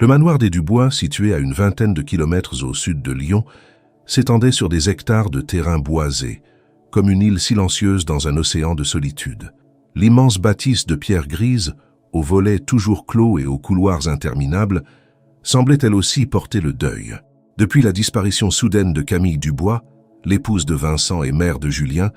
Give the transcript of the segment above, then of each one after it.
Le manoir des Dubois, situé à une vingtaine de kilomètres au sud de Lyon, s'étendait sur des hectares de terrain boisé, comme une île silencieuse dans un océan de solitude. L'immense bâtisse de pierre grise, aux volets toujours clos et aux couloirs interminables, semblait elle aussi porter le deuil. Depuis la disparition soudaine de Camille Dubois, l'épouse de Vincent et mère de Julien,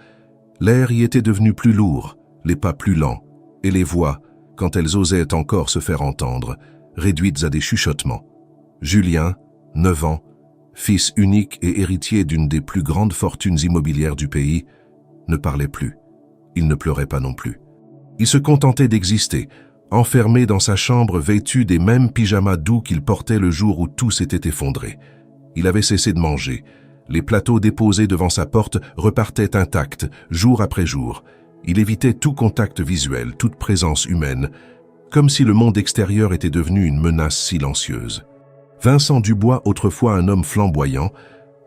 l'air y était devenu plus lourd, les pas plus lents, et les voix, quand elles osaient encore se faire entendre, réduites à des chuchotements. Julien, 9 ans, fils unique et héritier d'une des plus grandes fortunes immobilières du pays, ne parlait plus. Il ne pleurait pas non plus. Il se contentait d'exister, enfermé dans sa chambre vêtu des mêmes pyjamas doux qu'il portait le jour où tout s'était effondré. Il avait cessé de manger. Les plateaux déposés devant sa porte repartaient intacts, jour après jour. Il évitait tout contact visuel, toute présence humaine, comme si le monde extérieur était devenu une menace silencieuse. Vincent Dubois, autrefois un homme flamboyant,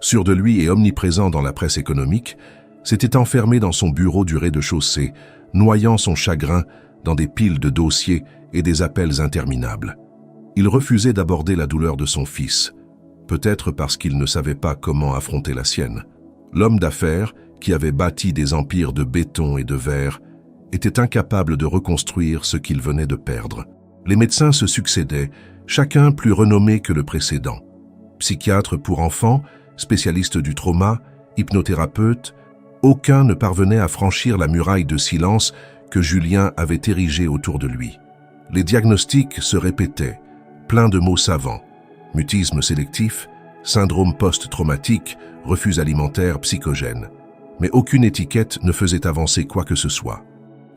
sûr de lui et omniprésent dans la presse économique, s'était enfermé dans son bureau du rez-de-chaussée, noyant son chagrin dans des piles de dossiers et des appels interminables. Il refusait d'aborder la douleur de son fils, peut-être parce qu'il ne savait pas comment affronter la sienne. L'homme d'affaires, qui avait bâti des empires de béton et de verre, était incapable de reconstruire ce qu'il venait de perdre. Les médecins se succédaient, chacun plus renommé que le précédent. Psychiatre pour enfants, spécialiste du trauma, hypnothérapeute, aucun ne parvenait à franchir la muraille de silence que Julien avait érigée autour de lui. Les diagnostics se répétaient, pleins de mots savants. Mutisme sélectif, syndrome post-traumatique, refus alimentaire, psychogène. Mais aucune étiquette ne faisait avancer quoi que ce soit.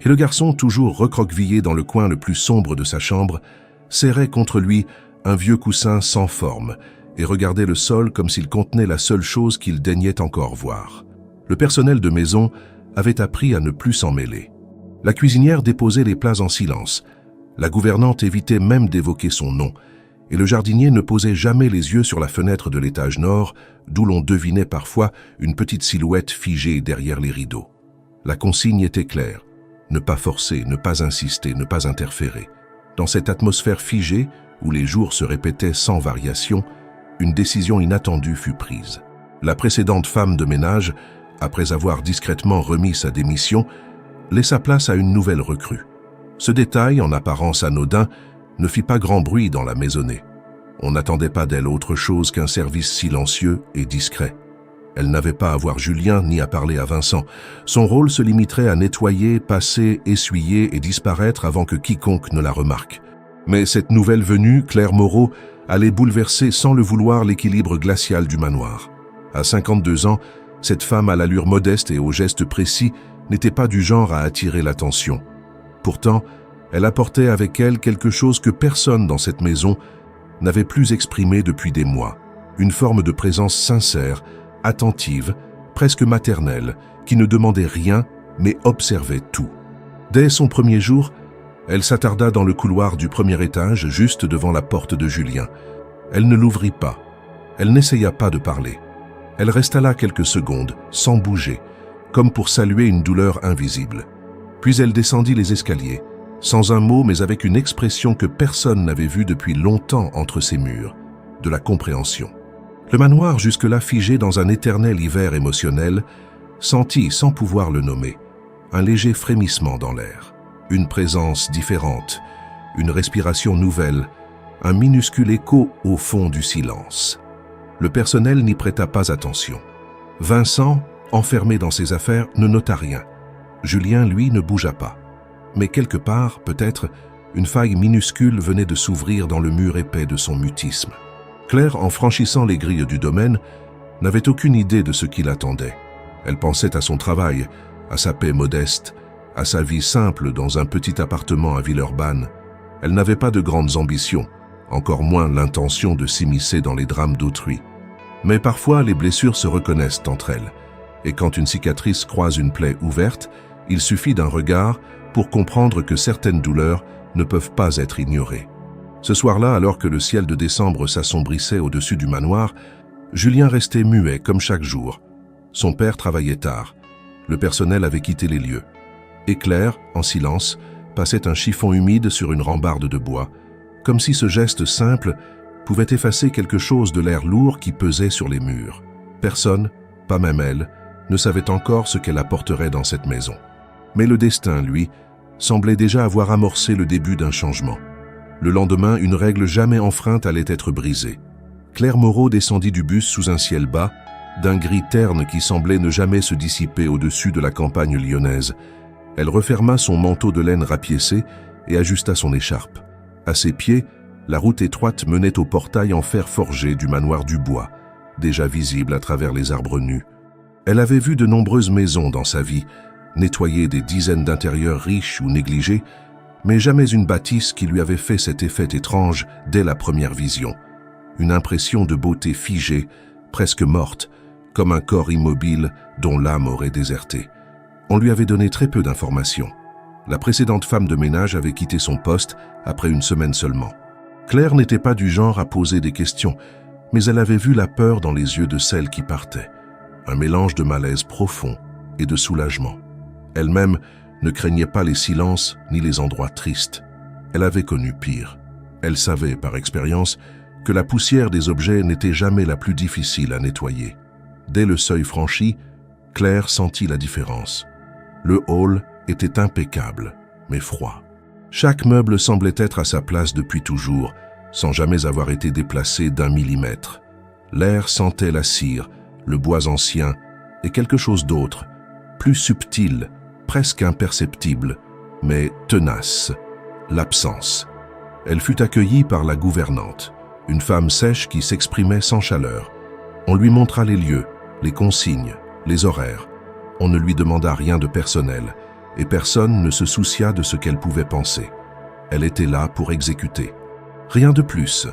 Et le garçon, toujours recroquevillé dans le coin le plus sombre de sa chambre, serrait contre lui un vieux coussin sans forme et regardait le sol comme s'il contenait la seule chose qu'il daignait encore voir. Le personnel de maison avait appris à ne plus s'en mêler. La cuisinière déposait les plats en silence. La gouvernante évitait même d'évoquer son nom, et le jardinier ne posait jamais les yeux sur la fenêtre de l'étage nord, d'où l'on devinait parfois une petite silhouette figée derrière les rideaux. La consigne était claire. Ne pas forcer, ne pas insister, ne pas interférer. Dans cette atmosphère figée, où les jours se répétaient sans variation, une décision inattendue fut prise. La précédente femme de ménage, après avoir discrètement remis sa démission, laissa place à une nouvelle recrue. Ce détail, en apparence anodin, ne fit pas grand bruit dans la maisonnée. On n'attendait pas d'elle autre chose qu'un service silencieux et discret. Elle n'avait pas à voir Julien ni à parler à Vincent. Son rôle se limiterait à nettoyer, passer, essuyer et disparaître avant que quiconque ne la remarque. Mais cette nouvelle venue, Claire Moreau, allait bouleverser sans le vouloir l'équilibre glacial du manoir. À 52 ans, cette femme à l'allure modeste et aux gestes précis n'était pas du genre à attirer l'attention. Pourtant, elle apportait avec elle quelque chose que personne dans cette maison n'avait plus exprimé depuis des mois. Une forme de présence sincère, attentive, presque maternelle, qui ne demandait rien, mais observait tout. Dès son premier jour, elle s'attarda dans le couloir du premier étage, juste devant la porte de Julien. Elle ne l'ouvrit pas. Elle n'essaya pas de parler. Elle resta là quelques secondes, sans bouger, comme pour saluer une douleur invisible. Puis elle descendit les escaliers, sans un mot mais avec une expression que personne n'avait vue depuis longtemps entre ces murs, de la compréhension. Le manoir, jusque-là figé dans un éternel hiver émotionnel, sentit, sans pouvoir le nommer, un léger frémissement dans l'air, une présence différente, une respiration nouvelle, un minuscule écho au fond du silence. Le personnel n'y prêta pas attention. Vincent, enfermé dans ses affaires, ne nota rien. Julien, lui, ne bougea pas. Mais quelque part, peut-être, une faille minuscule venait de s'ouvrir dans le mur épais de son mutisme. Claire, en franchissant les grilles du domaine, n'avait aucune idée de ce qui l'attendait. Elle pensait à son travail, à sa paix modeste, à sa vie simple dans un petit appartement à Villeurbanne. Elle n'avait pas de grandes ambitions, encore moins l'intention de s'immiscer dans les drames d'autrui. Mais parfois, les blessures se reconnaissent entre elles, et quand une cicatrice croise une plaie ouverte, il suffit d'un regard pour comprendre que certaines douleurs ne peuvent pas être ignorées. Ce soir-là, alors que le ciel de décembre s'assombrissait au-dessus du manoir, Julien restait muet comme chaque jour. Son père travaillait tard. Le personnel avait quitté les lieux. Et Claire, en silence, passait un chiffon humide sur une rambarde de bois, comme si ce geste simple pouvait effacer quelque chose de l'air lourd qui pesait sur les murs. Personne, pas même elle, ne savait encore ce qu'elle apporterait dans cette maison. Mais le destin, lui, semblait déjà avoir amorcé le début d'un changement. Le lendemain, une règle jamais enfreinte allait être brisée. Claire Moreau descendit du bus sous un ciel bas, d'un gris terne qui semblait ne jamais se dissiper au-dessus de la campagne lyonnaise. Elle referma son manteau de laine rapiécé et ajusta son écharpe. À ses pieds, la route étroite menait au portail en fer forgé du manoir du Bois, déjà visible à travers les arbres nus. Elle avait vu de nombreuses maisons dans sa vie, nettoyer des dizaines d'intérieurs riches ou négligés, mais jamais une bâtisse qui lui avait fait cet effet étrange dès la première vision. Une impression de beauté figée, presque morte, comme un corps immobile dont l'âme aurait déserté. On lui avait donné très peu d'informations. La précédente femme de ménage avait quitté son poste après une semaine seulement. Claire n'était pas du genre à poser des questions, mais elle avait vu la peur dans les yeux de celle qui partait. Un mélange de malaise profond et de soulagement. Elle-même ne craignait pas les silences ni les endroits tristes. Elle avait connu pire. Elle savait, par expérience, que la poussière des objets n'était jamais la plus difficile à nettoyer. Dès le seuil franchi, Claire sentit la différence. Le hall était impeccable, mais froid. Chaque meuble semblait être à sa place depuis toujours, sans jamais avoir été déplacé d'1 millimètre. L'air sentait la cire, le bois ancien et quelque chose d'autre, plus subtil, presque imperceptible, mais tenace, l'absence. Elle fut accueillie par la gouvernante, une femme sèche qui s'exprimait sans chaleur. On lui montra les lieux, les consignes, les horaires. On ne lui demanda rien de personnel, et personne ne se soucia de ce qu'elle pouvait penser. Elle était là pour exécuter. Rien de plus.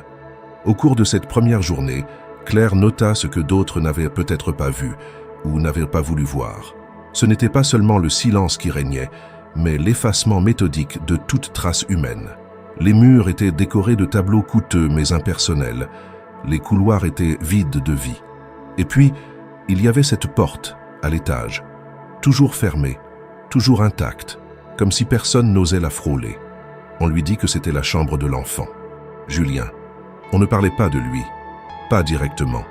Au cours de cette première journée, Claire nota ce que d'autres n'avaient peut-être pas vu ou n'avaient pas voulu voir. Ce n'était pas seulement le silence qui régnait, mais l'effacement méthodique de toute trace humaine. Les murs étaient décorés de tableaux coûteux mais impersonnels. Les couloirs étaient vides de vie. Et puis, il y avait cette porte, à l'étage, toujours fermée, toujours intacte, comme si personne n'osait la frôler. On lui dit que c'était la chambre de l'enfant. Julien. On ne parlait pas de lui, pas directement.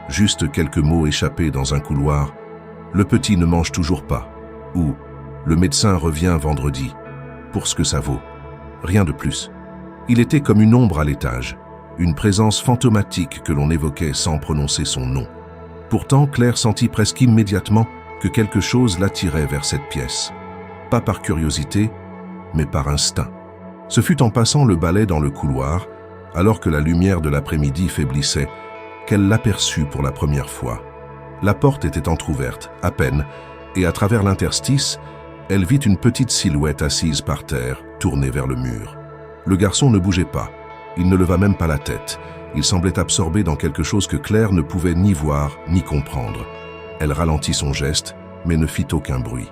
Juste quelques mots échappés dans un couloir. Le petit ne mange toujours pas. Ou le médecin revient vendredi. Pour ce que ça vaut. Rien de plus. Il était comme une ombre à l'étage, une présence fantomatique que l'on évoquait sans prononcer son nom. Pourtant, Claire sentit presque immédiatement que quelque chose l'attirait vers cette pièce. Pas par curiosité, mais par instinct. Ce fut en passant le balai dans le couloir, alors que la lumière de l'après-midi faiblissait, qu'elle l'aperçut pour la première fois. La porte était entr'ouverte, à peine, et à travers l'interstice, elle vit une petite silhouette assise par terre, tournée vers le mur. Le garçon ne bougeait pas, il ne leva même pas la tête. Il semblait absorbé dans quelque chose que Claire ne pouvait ni voir ni comprendre. Elle ralentit son geste, mais ne fit aucun bruit.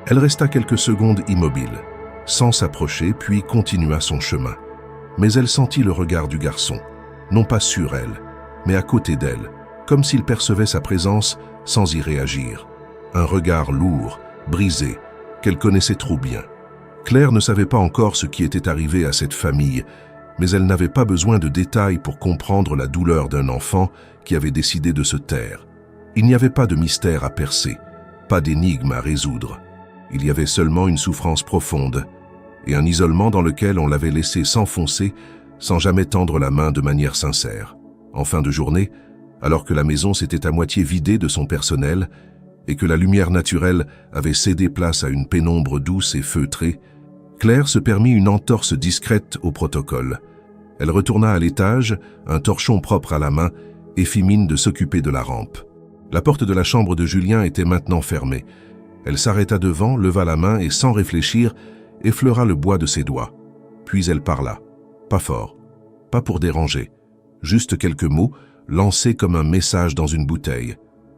Elle resta quelques secondes immobile, sans s'approcher, puis continua son chemin. Mais elle sentit le regard du garçon, non pas sur elle, mais à côté d'elle, comme s'il percevait sa présence sans y réagir. Un regard lourd, brisé, qu'elle connaissait trop bien. Claire ne savait pas encore ce qui était arrivé à cette famille, mais elle n'avait pas besoin de détails pour comprendre la douleur d'un enfant qui avait décidé de se taire. Il n'y avait pas de mystère à percer, pas d'énigme à résoudre. Il y avait seulement une souffrance profonde et un isolement dans lequel on l'avait laissé s'enfoncer sans jamais tendre la main de manière sincère. En fin de journée, alors que la maison s'était à moitié vidée de son personnel et que la lumière naturelle avait cédé place à une pénombre douce et feutrée, Claire se permit une entorse discrète au protocole. Elle retourna à l'étage, un torchon propre à la main, et fit mine de s'occuper de la rampe. La porte de la chambre de Julien était maintenant fermée. Elle s'arrêta devant, leva la main et, sans réfléchir, effleura le bois de ses doigts. Puis elle parla. Pas fort, pas pour déranger. Juste quelques mots, lancés comme un message dans une bouteille.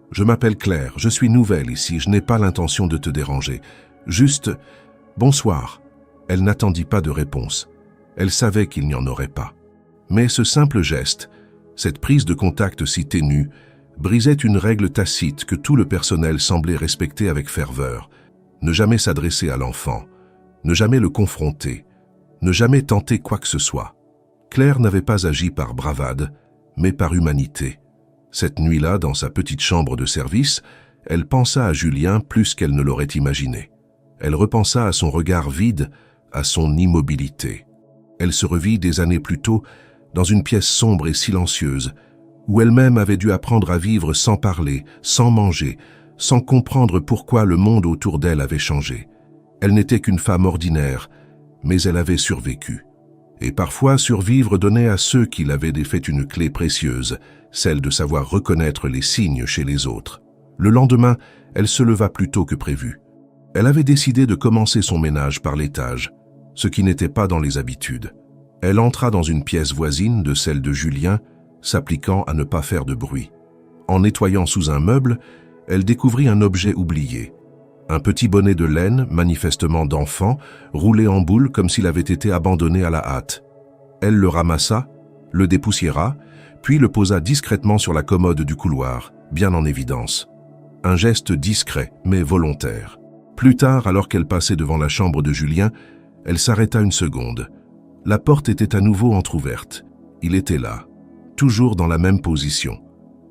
« Je m'appelle Claire, je suis nouvelle ici, je n'ai pas l'intention de te déranger. Juste, bonsoir. » Elle n'attendit pas de réponse. Elle savait qu'il n'y en aurait pas. Mais ce simple geste, cette prise de contact si ténue, brisait une règle tacite que tout le personnel semblait respecter avec ferveur. Ne jamais s'adresser à l'enfant, ne jamais le confronter, ne jamais tenter quoi que ce soit. Claire n'avait pas agi par bravade, mais par humanité. Cette nuit-là, dans sa petite chambre de service, elle pensa à Julien plus qu'elle ne l'aurait imaginé. Elle repensa à son regard vide, à son immobilité. Elle se revit des années plus tôt dans une pièce sombre et silencieuse, où elle-même avait dû apprendre à vivre sans parler, sans manger, sans comprendre pourquoi le monde autour d'elle avait changé. Elle n'était qu'une femme ordinaire, mais elle avait survécu. Et parfois, survivre donnait à ceux qui l'avaient défait une clé précieuse, celle de savoir reconnaître les signes chez les autres. Le lendemain, elle se leva plus tôt que prévu. Elle avait décidé de commencer son ménage par l'étage, ce qui n'était pas dans les habitudes. Elle entra dans une pièce voisine de celle de Julien, s'appliquant à ne pas faire de bruit. En nettoyant sous un meuble, elle découvrit un objet oublié. Un petit bonnet de laine, manifestement d'enfant, roulé en boule comme s'il avait été abandonné à la hâte. Elle le ramassa, le dépoussiéra, puis le posa discrètement sur la commode du couloir, bien en évidence. Un geste discret, mais volontaire. Plus tard, alors qu'elle passait devant la chambre de Julien, elle s'arrêta une seconde. La porte était à nouveau entr'ouverte. Il était là, toujours dans la même position.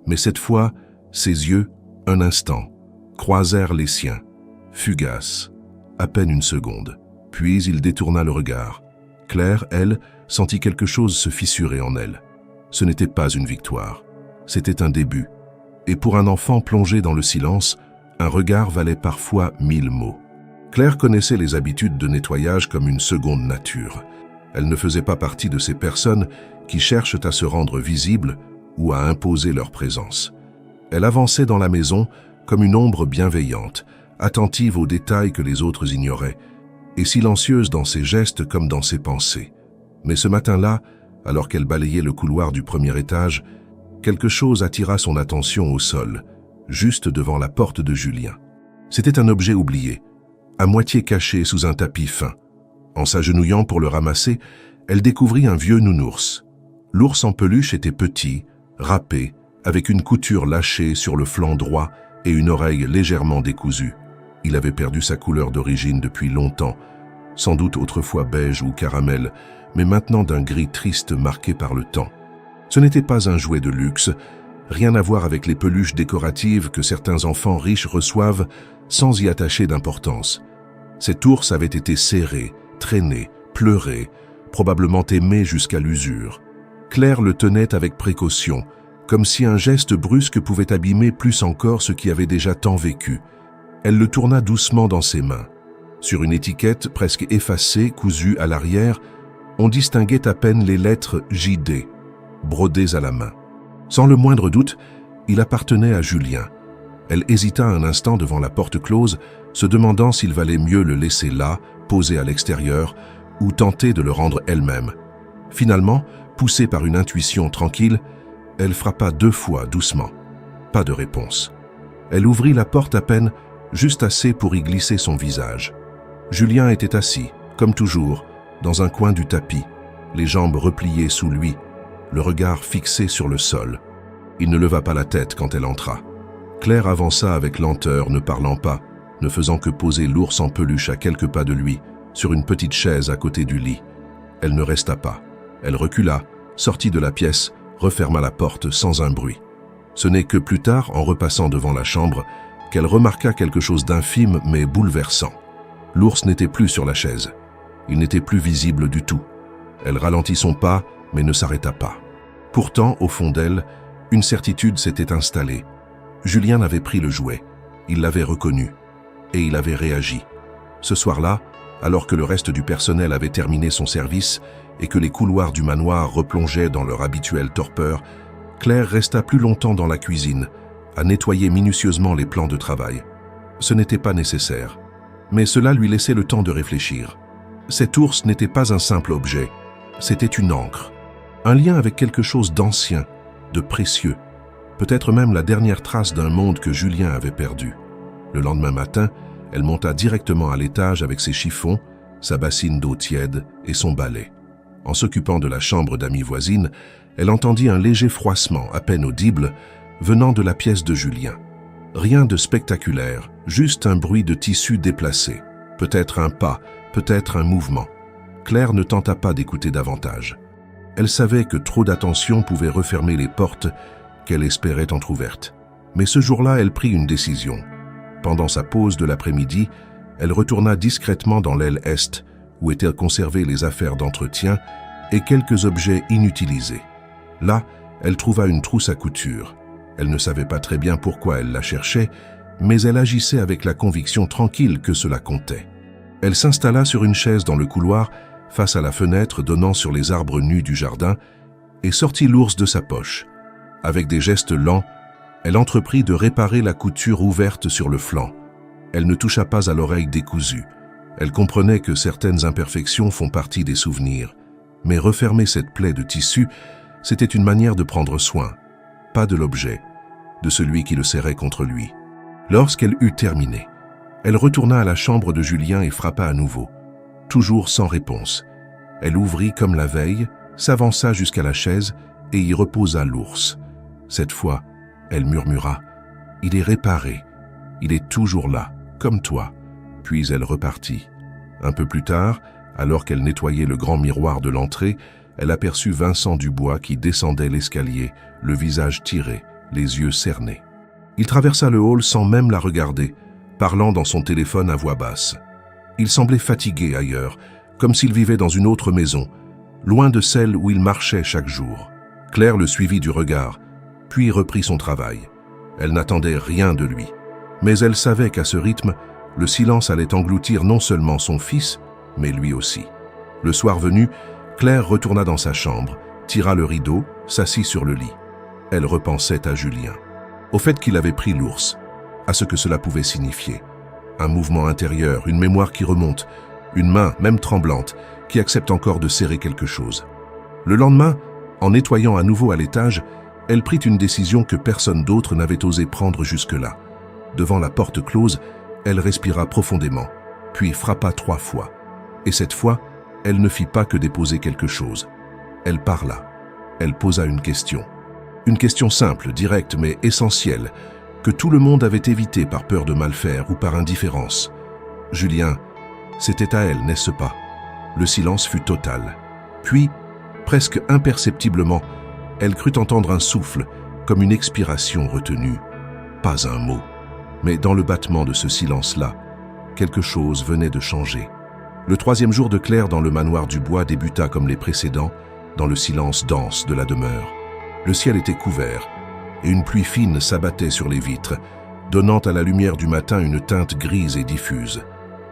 Mais cette fois, ses yeux, un instant, croisèrent les siens. Fugace, à peine une seconde. Puis il détourna le regard. Claire, elle, sentit quelque chose se fissurer en elle. Ce n'était pas une victoire, c'était un début. Et pour un enfant plongé dans le silence, un regard valait parfois 1000 mots. Claire connaissait les habitudes de nettoyage comme une seconde nature. Elle ne faisait pas partie de ces personnes qui cherchent à se rendre visibles ou à imposer leur présence. Elle avançait dans la maison comme une ombre bienveillante, attentive aux détails que les autres ignoraient, et silencieuse dans ses gestes comme dans ses pensées. Mais ce matin-là, alors qu'elle balayait le couloir du premier étage, quelque chose attira son attention au sol, juste devant la porte de Julien. C'était un objet oublié, à moitié caché sous un tapis fin. En s'agenouillant pour le ramasser, elle découvrit un vieux nounours. L'ours en peluche était petit, râpé, avec une couture lâchée sur le flanc droit et une oreille légèrement décousue. Il avait perdu sa couleur d'origine depuis longtemps, sans doute autrefois beige ou caramel, mais maintenant d'un gris triste marqué par le temps. Ce n'était pas un jouet de luxe, rien à voir avec les peluches décoratives que certains enfants riches reçoivent sans y attacher d'importance. Cet ours avait été serré, traîné, pleuré, probablement aimé jusqu'à l'usure. Claire le tenait avec précaution, comme si un geste brusque pouvait abîmer plus encore ce qui avait déjà tant vécu. Elle le tourna doucement dans ses mains. Sur une étiquette presque effacée, cousue à l'arrière, on distinguait à peine les lettres JD, brodées à la main. Sans le moindre doute, il appartenait à Julien. Elle hésita un instant devant la porte close, se demandant s'il valait mieux le laisser là, posé à l'extérieur, ou tenter de le rendre elle-même. Finalement, poussée par une intuition tranquille, elle frappa 2 fois doucement. Pas de réponse. Elle ouvrit la porte à peine, juste assez pour y glisser son visage. Julien était assis, comme toujours, dans un coin du tapis, les jambes repliées sous lui, le regard fixé sur le sol. Il ne leva pas la tête quand elle entra. Claire avança avec lenteur, ne parlant pas, ne faisant que poser l'ours en peluche à quelques pas de lui, sur une petite chaise à côté du lit. Elle ne resta pas. Elle recula, sortit de la pièce, referma la porte sans un bruit. Ce n'est que plus tard, en repassant devant la chambre, qu'elle remarqua quelque chose d'infime mais bouleversant. L'ours n'était plus sur la chaise. Il n'était plus visible du tout. Elle ralentit son pas, mais ne s'arrêta pas. Pourtant, au fond d'elle, une certitude s'était installée. Julien avait pris le jouet. Il l'avait reconnu. Et il avait réagi. Ce soir-là, alors que le reste du personnel avait terminé son service et que les couloirs du manoir replongeaient dans leur habituelle torpeur, Claire resta plus longtemps dans la cuisine, à nettoyer minutieusement les plans de travail. Ce n'était pas nécessaire, mais cela lui laissait le temps de réfléchir. Cet ours n'était pas un simple objet, c'était une encre, un lien avec quelque chose d'ancien, de précieux, peut-être même la dernière trace d'un monde que Julien avait perdu. Le lendemain matin, elle monta directement à l'étage avec ses chiffons, sa bassine d'eau tiède et son balai. En s'occupant de la chambre d'amis voisine, elle entendit un léger froissement, à peine audible, venant de la pièce de Julien. Rien de spectaculaire, juste un bruit de tissu déplacé. Peut-être un pas, peut-être un mouvement. Claire ne tenta pas d'écouter davantage. Elle savait que trop d'attention pouvait refermer les portes qu'elle espérait entr'ouvertes. Mais ce jour-là, elle prit une décision. Pendant sa pause de l'après-midi, elle retourna discrètement dans l'aile est, où étaient conservées les affaires d'entretien et quelques objets inutilisés. Là, elle trouva une trousse à couture. Elle ne savait pas très bien pourquoi elle la cherchait, mais elle agissait avec la conviction tranquille que cela comptait. Elle s'installa sur une chaise dans le couloir, face à la fenêtre donnant sur les arbres nus du jardin, et sortit l'ours de sa poche. Avec des gestes lents, elle entreprit de réparer la couture ouverte sur le flanc. Elle ne toucha pas à l'oreille décousue. Elle comprenait que certaines imperfections font partie des souvenirs. Mais refermer cette plaie de tissu, c'était une manière de prendre soin, pas de l'objet, de celui qui le serrait contre lui. Lorsqu'elle eut terminé, elle retourna à la chambre de Julien et frappa à nouveau. Toujours sans réponse. Elle ouvrit comme la veille, s'avança jusqu'à la chaise et y reposa l'ours. Cette fois, elle murmura « Il est réparé. Il est toujours là, comme toi. » Puis elle repartit. Un peu plus tard, alors qu'elle nettoyait le grand miroir de l'entrée, elle aperçut Vincent Dubois qui descendait l'escalier, le visage tiré, les yeux cernés. Il traversa le hall sans même la regarder, parlant dans son téléphone à voix basse. Il semblait fatigué ailleurs, comme s'il vivait dans une autre maison, loin de celle où il marchait chaque jour. Claire le suivit du regard, puis reprit son travail. Elle n'attendait rien de lui, mais elle savait qu'à ce rythme, le silence allait engloutir non seulement son fils, mais lui aussi. Le soir venu, Claire retourna dans sa chambre, tira le rideau, s'assit sur le lit. Elle repensait à Julien, au fait qu'il avait pris l'ours, à ce que cela pouvait signifier. Un mouvement intérieur, une mémoire qui remonte, une main, même tremblante, qui accepte encore de serrer quelque chose. Le lendemain, en nettoyant à nouveau à l'étage, elle prit une décision que personne d'autre n'avait osé prendre jusque-là. Devant la porte close, elle respira profondément, puis frappa 3 fois. Et cette fois, elle ne fit pas que déposer quelque chose. Elle parla. Elle posa une question. Une question simple, directe, mais essentielle, que tout le monde avait évitée par peur de mal faire ou par indifférence. Julien, c'était à elle, n'est-ce pas? Le silence fut total. Puis, presque imperceptiblement, elle crut entendre un souffle, comme une expiration retenue. Pas un mot. Mais dans le battement de ce silence-là, quelque chose venait de changer. Le 3e jour de Claire dans le manoir du bois débuta comme les précédents, dans le silence dense de la demeure. Le ciel était couvert, et une pluie fine s'abattait sur les vitres, donnant à la lumière du matin une teinte grise et diffuse.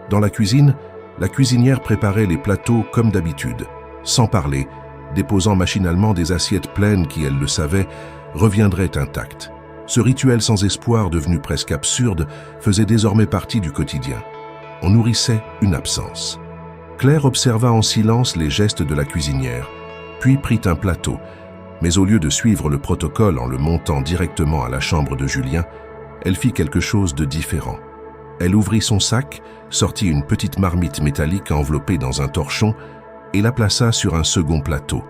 Dans la cuisine, la cuisinière préparait les plateaux comme d'habitude, sans parler, déposant machinalement des assiettes pleines qui, elle le savait, reviendraient intactes. Ce rituel sans espoir, devenu presque absurde, faisait désormais partie du quotidien. On nourrissait une absence. Claire observa en silence les gestes de la cuisinière, puis prit un plateau, mais au lieu de suivre le protocole en le montant directement à la chambre de Julien, elle fit quelque chose de différent. Elle ouvrit son sac, sortit une petite marmite métallique enveloppée dans un torchon et la plaça sur un second plateau.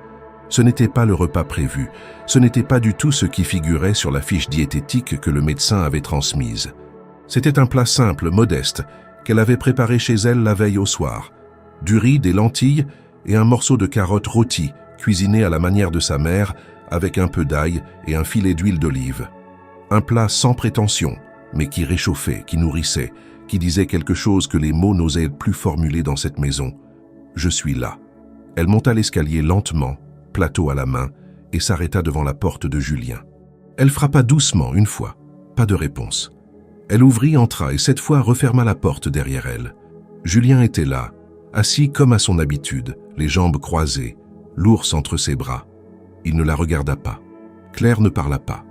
Ce n'était pas le repas prévu, ce n'était pas du tout ce qui figurait sur la fiche diététique que le médecin avait transmise. C'était un plat simple, modeste, qu'elle avait préparé chez elle la veille au soir. Du riz, des lentilles et un morceau de carotte rôtie, cuisiné à la manière de sa mère, avec un peu d'ail et un filet d'huile d'olive. Un plat sans prétention, mais qui réchauffait, qui nourrissait, qui disait quelque chose que les mots n'osaient plus formuler dans cette maison. « Je suis là ». Elle monta l'escalier lentement, plateau à la main, et s'arrêta devant la porte de Julien. Elle frappa doucement une fois, pas de réponse. Elle ouvrit, entra et cette fois referma la porte derrière elle. Julien était là, assis comme à son habitude, les jambes croisées, l'ours entre ses bras. Il ne la regarda pas. Claire ne parla pas.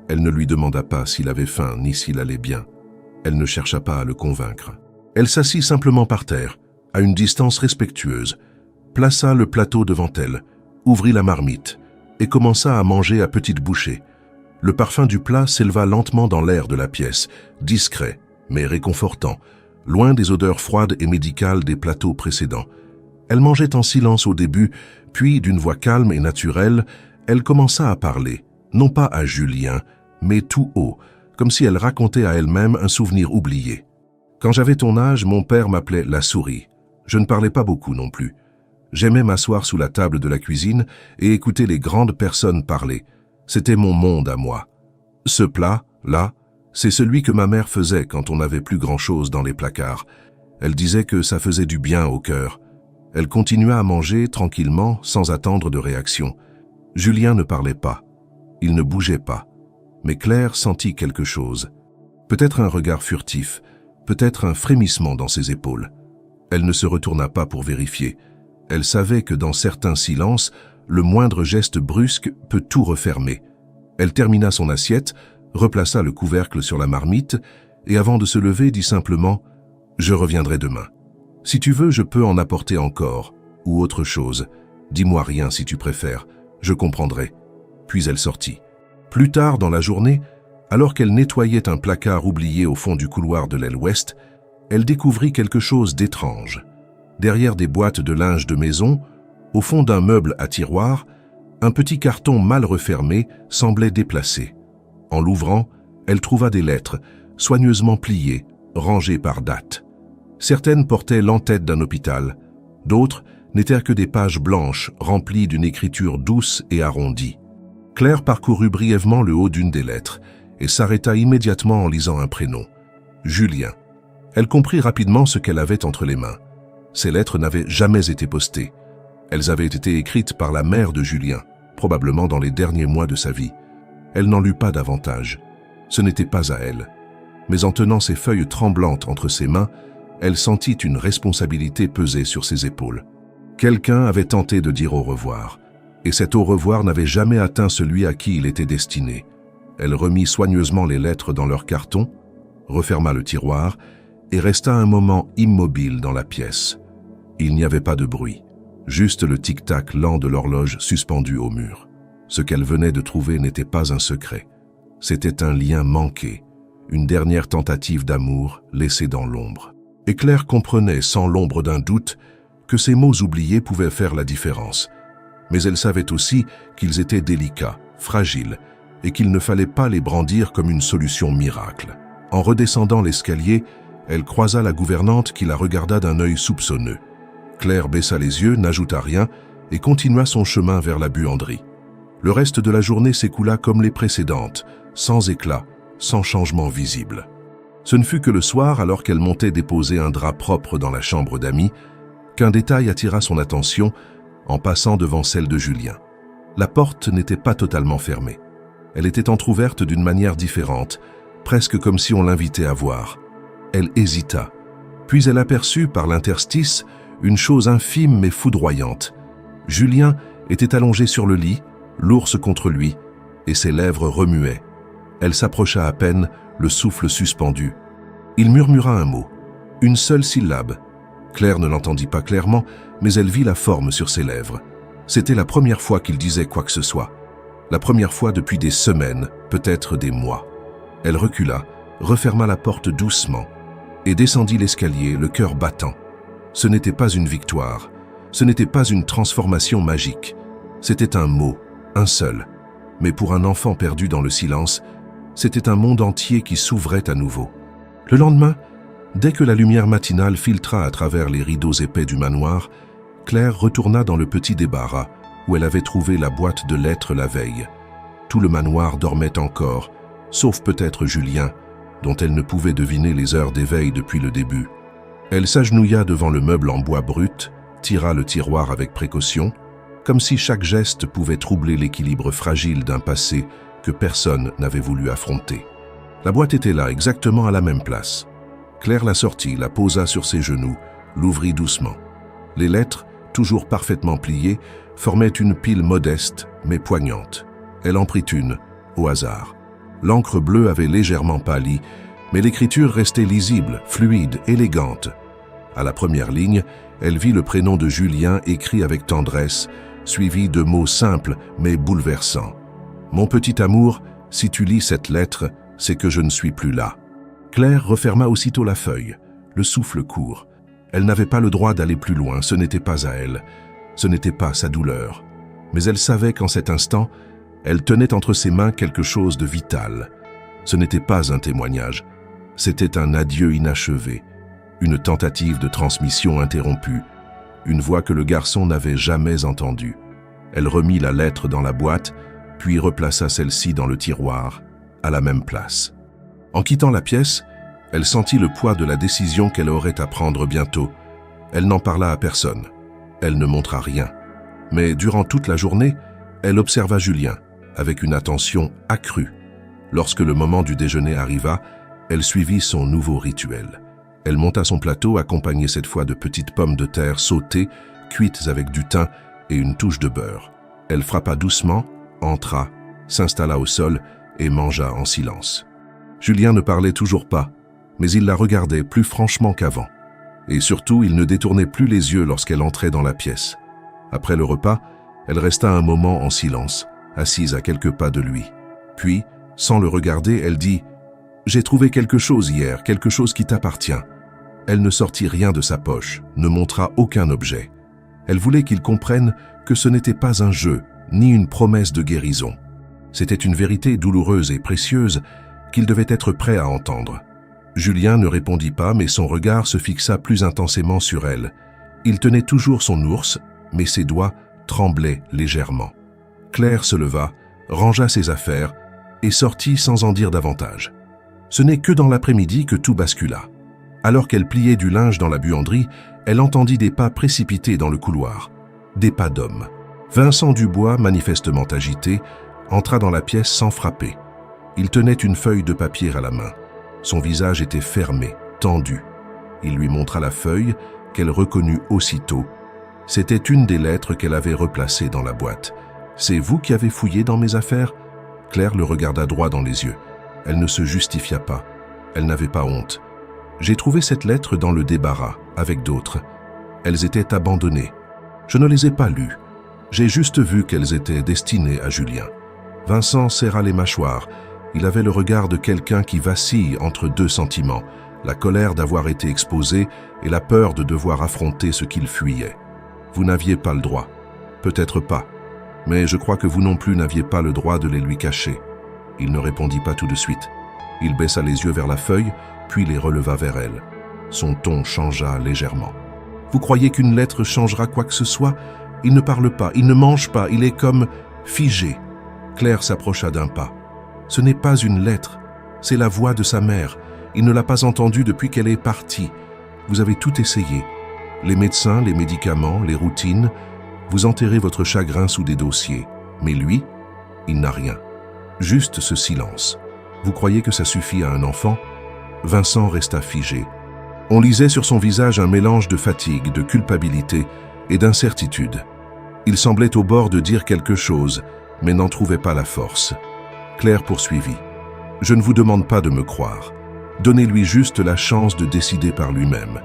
Elle ne lui demanda pas s'il avait faim ni s'il allait bien. Elle ne chercha pas à le convaincre. Elle s'assit simplement par terre, à une distance respectueuse, plaça le plateau devant elle, ouvrit la marmite et commença à manger à petites bouchées. Le parfum du plat s'éleva lentement dans l'air de la pièce, discret mais réconfortant, loin des odeurs froides et médicales des plateaux précédents. Elle mangeait en silence au début, puis d'une voix calme et naturelle, elle commença à parler, non pas à Julien, mais tout haut, comme si elle racontait à elle-même un souvenir oublié. « Quand j'avais ton âge, mon père m'appelait la souris. Je ne parlais pas beaucoup non plus. J'aimais m'asseoir sous la table de la cuisine et écouter les grandes personnes parler. C'était mon monde à moi. Ce plat, là, c'est celui que ma mère faisait quand on n'avait plus grand-chose dans les placards. Elle disait que ça faisait du bien au cœur. Elle continua à manger tranquillement, sans attendre de réaction. Julien ne parlait pas. Il ne bougeait pas. Mais Claire sentit quelque chose. Peut-être un regard furtif, peut-être un frémissement dans ses épaules. Elle ne se retourna pas pour vérifier. Elle savait que dans certains silences, le moindre geste brusque peut tout refermer. Elle termina son assiette, replaça le couvercle sur la marmite et avant de se lever dit simplement « Je reviendrai demain. Si tu veux, je peux en apporter encore, ou autre chose. Dis-moi rien si tu préfères, je comprendrai. » Puis elle sortit. Plus tard dans la journée, alors qu'elle nettoyait un placard oublié au fond du couloir de l'aile ouest, elle découvrit quelque chose d'étrange. Derrière des boîtes de linge de maison, au fond d'un meuble à tiroir, un petit carton mal refermé semblait déplacé. En l'ouvrant, elle trouva des lettres, soigneusement pliées, rangées par date. Certaines portaient l'entête d'un hôpital, d'autres n'étaient que des pages blanches remplies d'une écriture douce et arrondie. Claire parcourut brièvement le haut d'une des lettres et s'arrêta immédiatement en lisant un prénom, Julien. Elle comprit rapidement ce qu'elle avait entre les mains. Ces lettres n'avaient jamais été postées. Elles avaient été écrites par la mère de Julien, probablement dans les derniers mois de sa vie. Elle n'en lut pas davantage. Ce n'était pas à elle. Mais en tenant ces feuilles tremblantes entre ses mains, elle sentit une responsabilité peser sur ses épaules. Quelqu'un avait tenté de dire au revoir, et cet au revoir n'avait jamais atteint celui à qui il était destiné. Elle remit soigneusement les lettres dans leur carton, referma le tiroir et resta un moment immobile dans la pièce. Il n'y avait pas de bruit, juste le tic-tac lent de l'horloge suspendue au mur. Ce qu'elle venait de trouver n'était pas un secret. C'était un lien manqué, une dernière tentative d'amour laissée dans l'ombre. Et Claire comprenait sans l'ombre d'un doute que ces mots oubliés pouvaient faire la différence. Mais elle savait aussi qu'ils étaient délicats, fragiles, et qu'il ne fallait pas les brandir comme une solution miracle. En redescendant l'escalier, elle croisa la gouvernante qui la regarda d'un œil soupçonneux. Claire baissa les yeux, n'ajouta rien et continua son chemin vers la buanderie. Le reste de la journée s'écoula comme les précédentes, sans éclat, sans changement visible. Ce ne fut que le soir, alors qu'elle montait déposer un drap propre dans la chambre d'amis, qu'un détail attira son attention en passant devant celle de Julien. La porte n'était pas totalement fermée. Elle était entr'ouverte d'une manière différente, presque comme si on l'invitait à voir. Elle hésita, puis elle aperçut par l'interstice une chose infime mais foudroyante. Julien était allongé sur le lit, l'ours contre lui, et ses lèvres remuaient. Elle s'approcha à peine, le souffle suspendu. Il murmura un mot, une seule syllabe. Claire ne l'entendit pas clairement, mais elle vit la forme sur ses lèvres. C'était la première fois qu'il disait quoi que ce soit. La première fois depuis des semaines, peut-être des mois. Elle recula, referma la porte doucement et descendit l'escalier, le cœur battant. Ce n'était pas une victoire, ce n'était pas une transformation magique. C'était un mot, un seul. Mais pour un enfant perdu dans le silence, c'était un monde entier qui s'ouvrait à nouveau. Le lendemain, dès que la lumière matinale filtra à travers les rideaux épais du manoir, Claire retourna dans le petit débarras où elle avait trouvé la boîte de lettres la veille. Tout le manoir dormait encore, sauf peut-être Julien, dont elle ne pouvait deviner les heures d'éveil depuis le début. Elle s'agenouilla devant le meuble en bois brut, tira le tiroir avec précaution, comme si chaque geste pouvait troubler l'équilibre fragile d'un passé que personne n'avait voulu affronter. La boîte était là, exactement à la même place. Claire la sortit, la posa sur ses genoux, l'ouvrit doucement. Les lettres, toujours parfaitement pliées, formaient une pile modeste, mais poignante. Elle en prit une, au hasard. L'encre bleue avait légèrement pâli, mais l'écriture restait lisible, fluide, élégante. À la première ligne, elle vit le prénom de Julien écrit avec tendresse, suivi de mots simples mais bouleversants. « Mon petit amour, si tu lis cette lettre, c'est que je ne suis plus là. » Claire referma aussitôt la feuille, le souffle court. Elle n'avait pas le droit d'aller plus loin, ce n'était pas à elle, ce n'était pas sa douleur. Mais elle savait qu'en cet instant, elle tenait entre ses mains quelque chose de vital. Ce n'était pas un témoignage, c'était un adieu inachevé, une tentative de transmission interrompue, une voix que le garçon n'avait jamais entendue. Elle remit la lettre dans la boîte, puis replaça celle-ci dans le tiroir, à la même place. En quittant la pièce, elle sentit le poids de la décision qu'elle aurait à prendre bientôt. Elle n'en parla à personne. Elle ne montra rien. Mais durant toute la journée, elle observa Julien, avec une attention accrue. Lorsque le moment du déjeuner arriva, elle suivit son nouveau rituel. Elle monta son plateau, accompagné cette fois de petites pommes de terre sautées, cuites avec du thym et une touche de beurre. Elle frappa doucement, entra, s'installa au sol et mangea en silence. Julien ne parlait toujours pas, mais il la regardait plus franchement qu'avant. Et surtout, il ne détournait plus les yeux lorsqu'elle entrait dans la pièce. Après le repas, elle resta un moment en silence, assise à quelques pas de lui. Puis, sans le regarder, elle dit « J'ai trouvé quelque chose hier, quelque chose qui t'appartient. » Elle ne sortit rien de sa poche, ne montra aucun objet. Elle voulait qu'il comprenne que ce n'était pas un jeu, ni une promesse de guérison. C'était une vérité douloureuse et précieuse qu'il devait être prêt à entendre. Julien ne répondit pas, mais son regard se fixa plus intensément sur elle. Il tenait toujours son ours, mais ses doigts tremblaient légèrement. Claire se leva, rangea ses affaires et sortit sans en dire davantage. Ce n'est que dans l'après-midi que tout bascula. Alors qu'elle pliait du linge dans la buanderie, elle entendit des pas précipités dans le couloir. Des pas d'homme. Vincent Dubois, manifestement agité, entra dans la pièce sans frapper. Il tenait une feuille de papier à la main. Son visage était fermé, tendu. Il lui montra la feuille, qu'elle reconnut aussitôt. C'était une des lettres qu'elle avait replacées dans la boîte. « C'est vous qui avez fouillé dans mes affaires ?» Claire le regarda droit dans les yeux. Elle ne se justifia pas. Elle n'avait pas honte. « J'ai trouvé cette lettre dans le débarras, avec d'autres. Elles étaient abandonnées. Je ne les ai pas lues. J'ai juste vu qu'elles étaient destinées à Julien. » Vincent serra les mâchoires. Il avait le regard de quelqu'un qui vacille entre deux sentiments, la colère d'avoir été exposé et la peur de devoir affronter ce qu'il fuyait. Vous n'aviez pas le droit. Peut-être pas. Mais je crois que vous non plus n'aviez pas le droit de les lui cacher. Il ne répondit pas tout de suite. Il baissa les yeux vers la feuille, puis les releva vers elle. Son ton changea légèrement. Vous croyez qu'une lettre changera quoi que ce soit? Il ne parle pas, il ne mange pas, il est comme figé. Claire s'approcha d'un pas. Ce n'est pas une lettre, c'est la voix de sa mère. Il ne l'a pas entendue depuis qu'elle est partie. Vous avez tout essayé. Les médecins, les médicaments, les routines. Vous enterrez votre chagrin sous des dossiers. Mais lui, il n'a rien. Juste ce silence. Vous croyez que ça suffit à un enfant? Vincent resta figé. On lisait sur son visage un mélange de fatigue, de culpabilité et d'incertitude. Il semblait au bord de dire quelque chose, mais n'en trouvait pas la force. Claire poursuivit. « Je ne vous demande pas de me croire. Donnez-lui juste la chance de décider par lui-même. »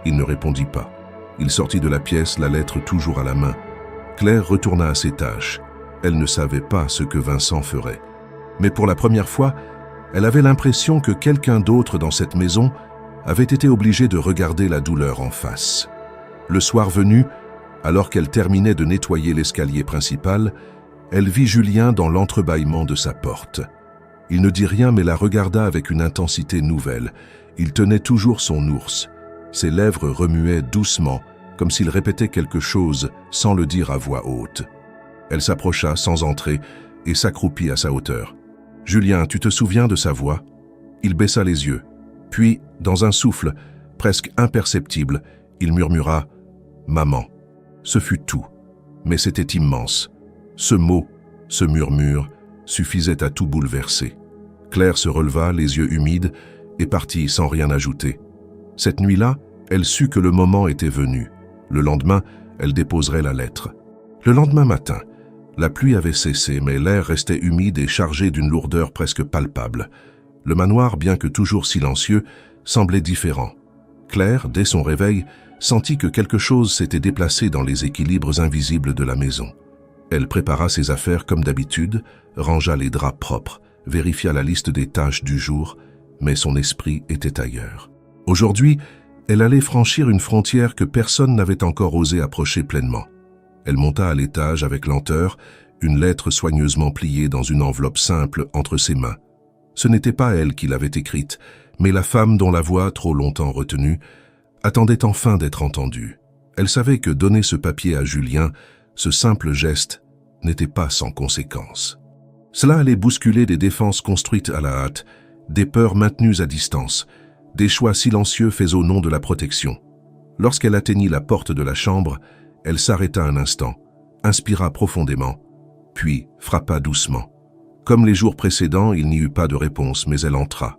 Il ne répondit pas. Il sortit de la pièce, la lettre toujours à la main. Claire retourna à ses tâches. Elle ne savait pas ce que Vincent ferait. Mais pour la première fois, elle avait l'impression que quelqu'un d'autre dans cette maison avait été obligé de regarder la douleur en face. Le soir venu, alors qu'elle terminait de nettoyer l'escalier principal, elle vit Julien dans l'entrebâillement de sa porte. Il ne dit rien mais la regarda avec une intensité nouvelle. Il tenait toujours son ours. Ses lèvres remuaient doucement, comme s'il répétait quelque chose sans le dire à voix haute. Elle s'approcha sans entrer et s'accroupit à sa hauteur. « Julien, tu te souviens de sa voix ?» Il baissa les yeux. Puis, dans un souffle, presque imperceptible, il murmura « Maman ». Ce fut tout, mais c'était immense. Ce mot, ce murmure, suffisait à tout bouleverser. Claire se releva, les yeux humides, et partit sans rien ajouter. Cette nuit-là, elle sut que le moment était venu. Le lendemain, elle déposerait la lettre. Le lendemain matin, la pluie avait cessé, mais l'air restait humide et chargé d'une lourdeur presque palpable. Le manoir, bien que toujours silencieux, semblait différent. Claire, dès son réveil, sentit que quelque chose s'était déplacé dans les équilibres invisibles de la maison. Elle prépara ses affaires comme d'habitude, rangea les draps propres, vérifia la liste des tâches du jour, mais son esprit était ailleurs. Aujourd'hui, elle allait franchir une frontière que personne n'avait encore osé approcher pleinement. Elle monta à l'étage avec lenteur, une lettre soigneusement pliée dans une enveloppe simple entre ses mains. Ce n'était pas elle qui l'avait écrite, mais la femme dont la voix, trop longtemps retenue, attendait enfin d'être entendue. Elle savait que donner ce papier à Julien, ce simple geste, n'était pas sans conséquence. Cela allait bousculer des défenses construites à la hâte, des peurs maintenues à distance, des choix silencieux faits au nom de la protection. Lorsqu'elle atteignit la porte de la chambre, elle s'arrêta un instant, inspira profondément, puis frappa doucement. Comme les jours précédents, il n'y eut pas de réponse, mais elle entra.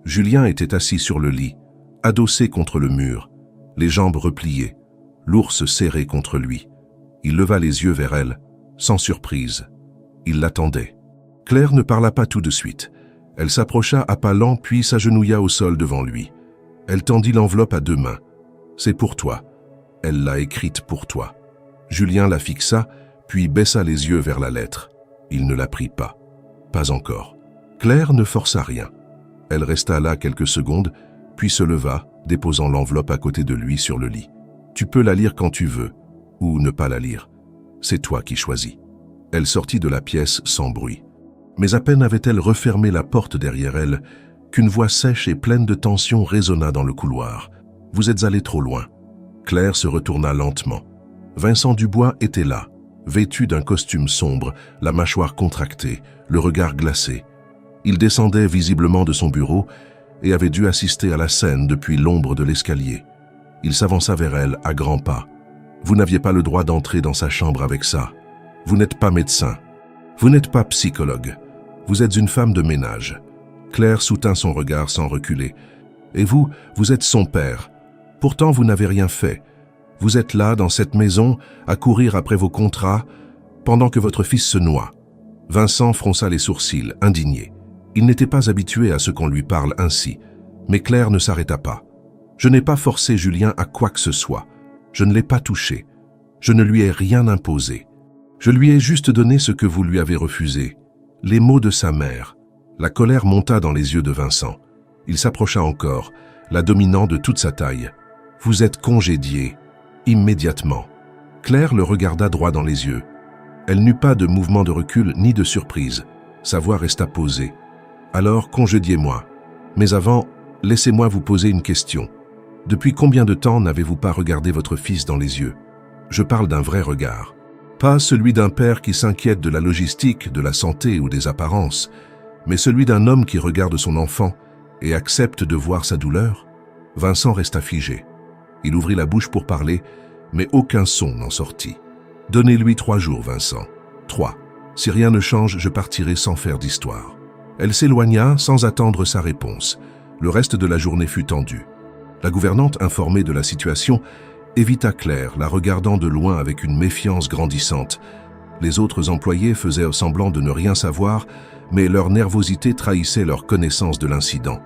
Julien était assis sur le lit, adossé contre le mur, les jambes repliées, l'ours serré contre lui. Il leva les yeux vers elle, sans surprise. Il l'attendait. Claire ne parla pas tout de suite. Elle s'approcha à pas lents puis s'agenouilla au sol devant lui. Elle tendit l'enveloppe à deux mains. « C'est pour toi. Elle l'a écrite pour toi. » Julien la fixa, puis baissa les yeux vers la lettre. Il ne la prit pas. Pas encore. Claire ne força rien. Elle resta là quelques secondes, puis se leva, déposant l'enveloppe à côté de lui sur le lit. « Tu peux la lire quand tu veux, ou ne pas la lire. C'est toi qui choisis. » Elle sortit de la pièce sans bruit. Mais à peine avait-elle refermé la porte derrière elle qu'une voix sèche et pleine de tension résonna dans le couloir. « Vous êtes allé trop loin. » Claire se retourna lentement. Vincent Dubois était là, vêtu d'un costume sombre, la mâchoire contractée, le regard glacé. Il descendait visiblement de son bureau et avait dû assister à la scène depuis l'ombre de l'escalier. Il s'avança vers elle à grands pas. « Vous n'aviez pas le droit d'entrer dans sa chambre avec ça. Vous n'êtes pas médecin. Vous n'êtes pas psychologue. Vous êtes une femme de ménage. » Claire soutint son regard sans reculer. « Et vous, vous êtes son père. Pourtant, vous n'avez rien fait. Vous êtes là, dans cette maison, à courir après vos contrats, pendant que votre fils se noie. » Vincent fronça les sourcils, indigné. Il n'était pas habitué à ce qu'on lui parle ainsi. Mais Claire ne s'arrêta pas. « Je n'ai pas forcé Julien à quoi que ce soit. Je ne l'ai pas touché. Je ne lui ai rien imposé. Je lui ai juste donné ce que vous lui avez refusé. » Les mots de sa mère. La colère monta dans les yeux de Vincent. Il s'approcha encore, la dominant de toute sa taille. « Vous êtes congédié. » Immédiatement. Claire le regarda droit dans les yeux. Elle n'eut pas de mouvement de recul ni de surprise. Sa voix resta posée. « Alors, congédiez-moi. Mais avant, laissez-moi vous poser une question. Depuis combien de temps n'avez-vous pas regardé votre fils dans les yeux? Je parle d'un vrai regard. Pas celui d'un père qui s'inquiète de la logistique, de la santé ou des apparences, mais celui d'un homme qui regarde son enfant et accepte de voir sa douleur. » Vincent resta figé. Il ouvrit la bouche pour parler, mais aucun son n'en sortit. « Donnez-lui 3 jours, Vincent. 3. Si rien ne change, je partirai sans faire d'histoire. » Elle s'éloigna sans attendre sa réponse. Le reste de la journée fut tendu. La gouvernante, informée de la situation, évita Claire, la regardant de loin avec une méfiance grandissante. Les autres employés faisaient semblant de ne rien savoir, mais leur nervosité trahissait leur connaissance de l'incident.